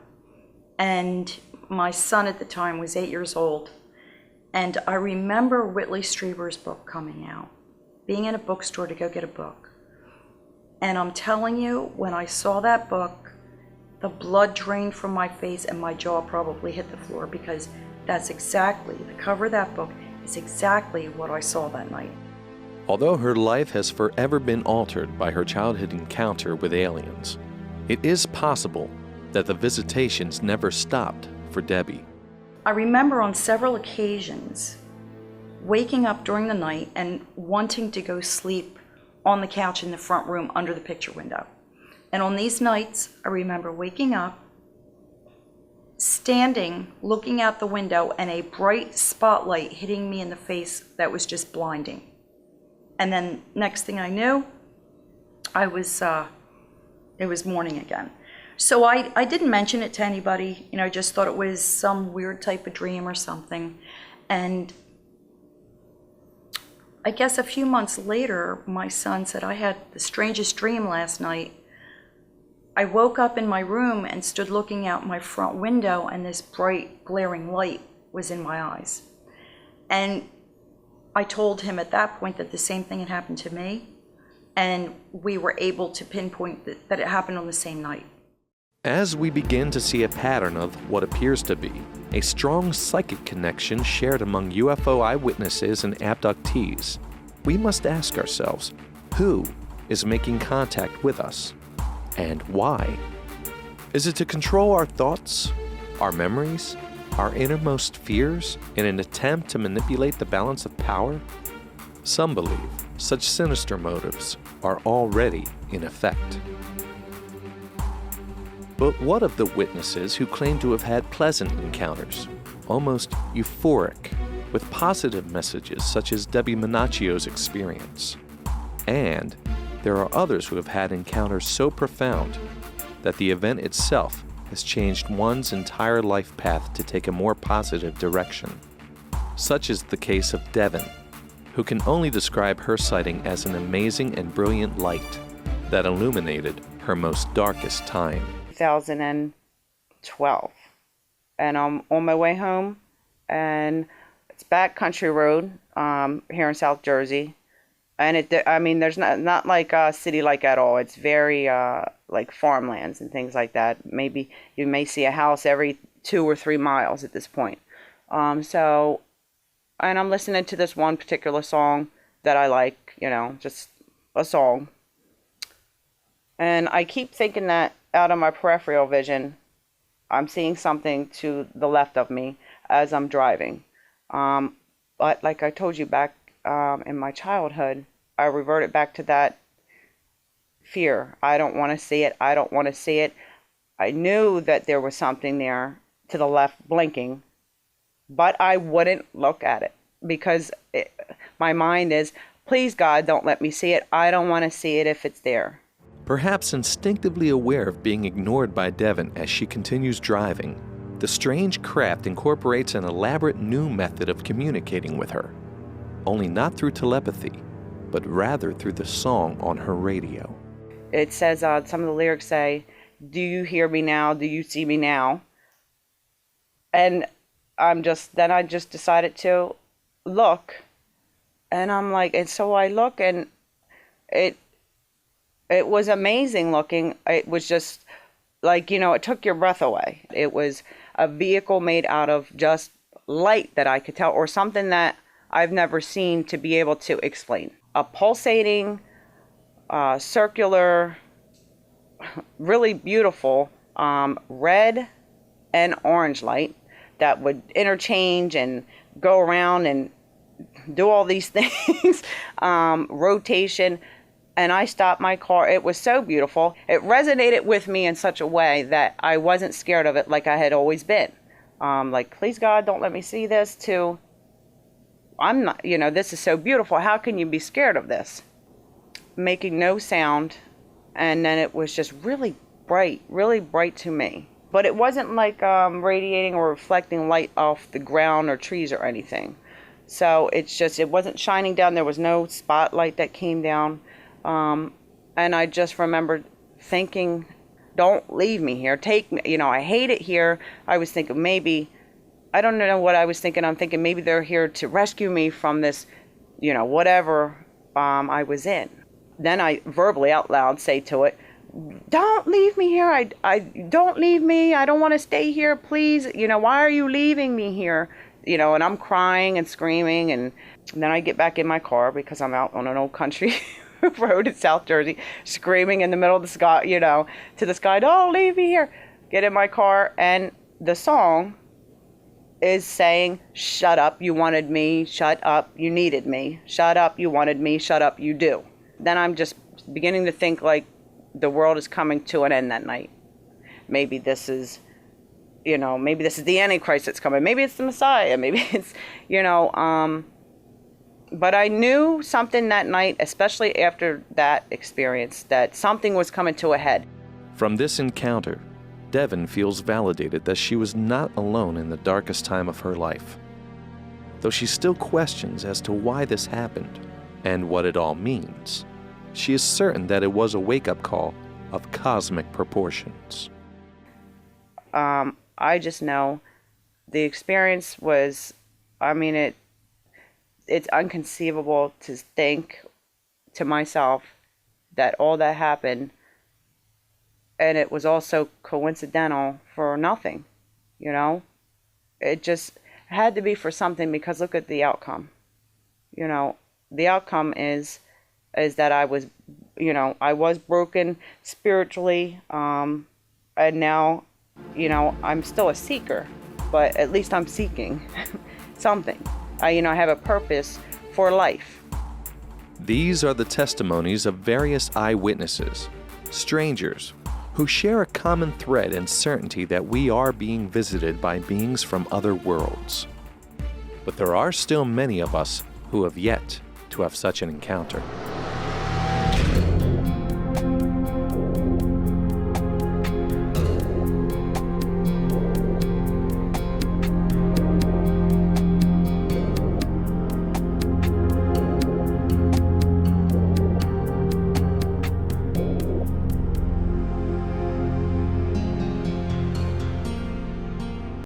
And my son at the time was 8 years old. And I remember Whitley Strieber's book coming out, being in a bookstore to go get a book. And I'm telling you, when I saw that book, the blood drained from my face and my jaw probably hit the floor, because that's exactly, the cover of that book is exactly what I saw that night. Although her life has forever been altered by her childhood encounter with aliens, it is possible that the visitations never stopped for Debbie. I remember on several occasions waking up during the night and wanting to go sleep on the couch in the front room under the picture window. And on these nights, I remember waking up, standing, looking out the window, and a bright spotlight hitting me in the face that was just blinding. And then next thing I knew, it was morning again. So I didn't mention it to anybody, you know, I just thought it was some weird type of dream or something. And I guess a few months later, my son said, I had the strangest dream last night. I woke up in my room and stood looking out my front window, and this bright, glaring light was in my eyes. And I told him at that point that the same thing had happened to me, and we were able to pinpoint that it happened on the same night. As we begin to see a pattern of what appears to be a strong psychic connection shared among UFO eyewitnesses and abductees, we must ask ourselves, who is making contact with us, and why? Is it to control our thoughts, our memories, our innermost fears in an attempt to manipulate the balance of power? Some believe such sinister motives are already in effect. But what of the witnesses who claim to have had pleasant encounters, almost euphoric, with positive messages such as Debbie Menaccio's experience? And there are others who have had encounters so profound that the event itself has changed one's entire life path to take a more positive direction. Such is the case of Devin, who can only describe her sighting as an amazing and brilliant light that illuminated her most darkest time. 2012, and I'm on my way home, and it's back country road here in South Jersey, and there's not like a city like at all. It's very like farmlands and things like that. Maybe you may see a house every 2 or 3 miles at this point. And I'm listening to this one particular song that I like, you know, just a song, and I keep thinking that out of my peripheral vision, I'm seeing something to the left of me as I'm driving. But like I told you, back in my childhood, I reverted back to that fear. I don't want to see it. I don't want to see it. I knew that there was something there to the left blinking, but I wouldn't look at it because my mind is, please God, don't let me see it. I don't want to see it if it's there. Perhaps instinctively aware of being ignored by Devin as she continues driving, the strange craft incorporates an elaborate new method of communicating with her, only not through telepathy, but rather through the song on her radio. It says, some of the lyrics say, do you hear me now? Do you see me now? And I just decided to look, and I'm like, and so I look, and it was amazing looking. It was just like, you know, it took your breath away. It was a vehicle made out of just light that I could tell, or something that I've never seen to be able to explain. A pulsating, circular, really beautiful red and orange light that would interchange and go around and do all these things, rotation. And I stopped my car. It was so beautiful. It resonated with me in such a way that I wasn't scared of it like I had always been. Like, please God, don't let me see this, to, I'm not, you know, this is so beautiful. How can you be scared of this? Making no sound. And then it was just really bright to me. but it wasn't like radiating or reflecting light off the ground or trees or anything. So it's just, it wasn't shining down. There was no spotlight that came down. And I just remember thinking, don't leave me here. Take me, you know, I hate it here. I was thinking maybe, I don't know what I was thinking. I'm thinking maybe they're here to rescue me from this, you know, whatever I was in. Then I verbally out loud say to it, don't leave me here. I don't leave me. I don't want to stay here, please. You know, why are you leaving me here? You know, and I'm crying and screaming, and then I get back in my car because I'm out on an old country road in South Jersey, screaming in the middle of the sky, you know, to the sky, don't leave me here. Get in my car, and the song is saying, shut up, you wanted me, shut up, you needed me, shut up, you wanted me, shut up, you do. Then I'm just beginning to think like the world is coming to an end that night. Maybe this is, you know, maybe this is the Antichrist that's coming. Maybe it's the Messiah. Maybe it's, you know, but I knew something that night, especially after that experience, that something was coming to a head. From this encounter, Devon feels validated that she was not alone in the darkest time of her life. Though she still questions as to why this happened and what it all means, she is certain that it was a wake-up call of cosmic proportions. I just know the experience was, I mean, it's inconceivable to think to myself that all that happened, and it was also coincidental for nothing, you know? It just had to be for something, because look at the outcome. You know, the outcome is that I was, you know, I was broken spiritually, and now, you know, I'm still a seeker, but at least I'm seeking something. You know, I have a purpose for life. These are the testimonies of various eyewitnesses, strangers, who share a common thread and certainty that we are being visited by beings from other worlds. But there are still many of us who have yet to have such an encounter.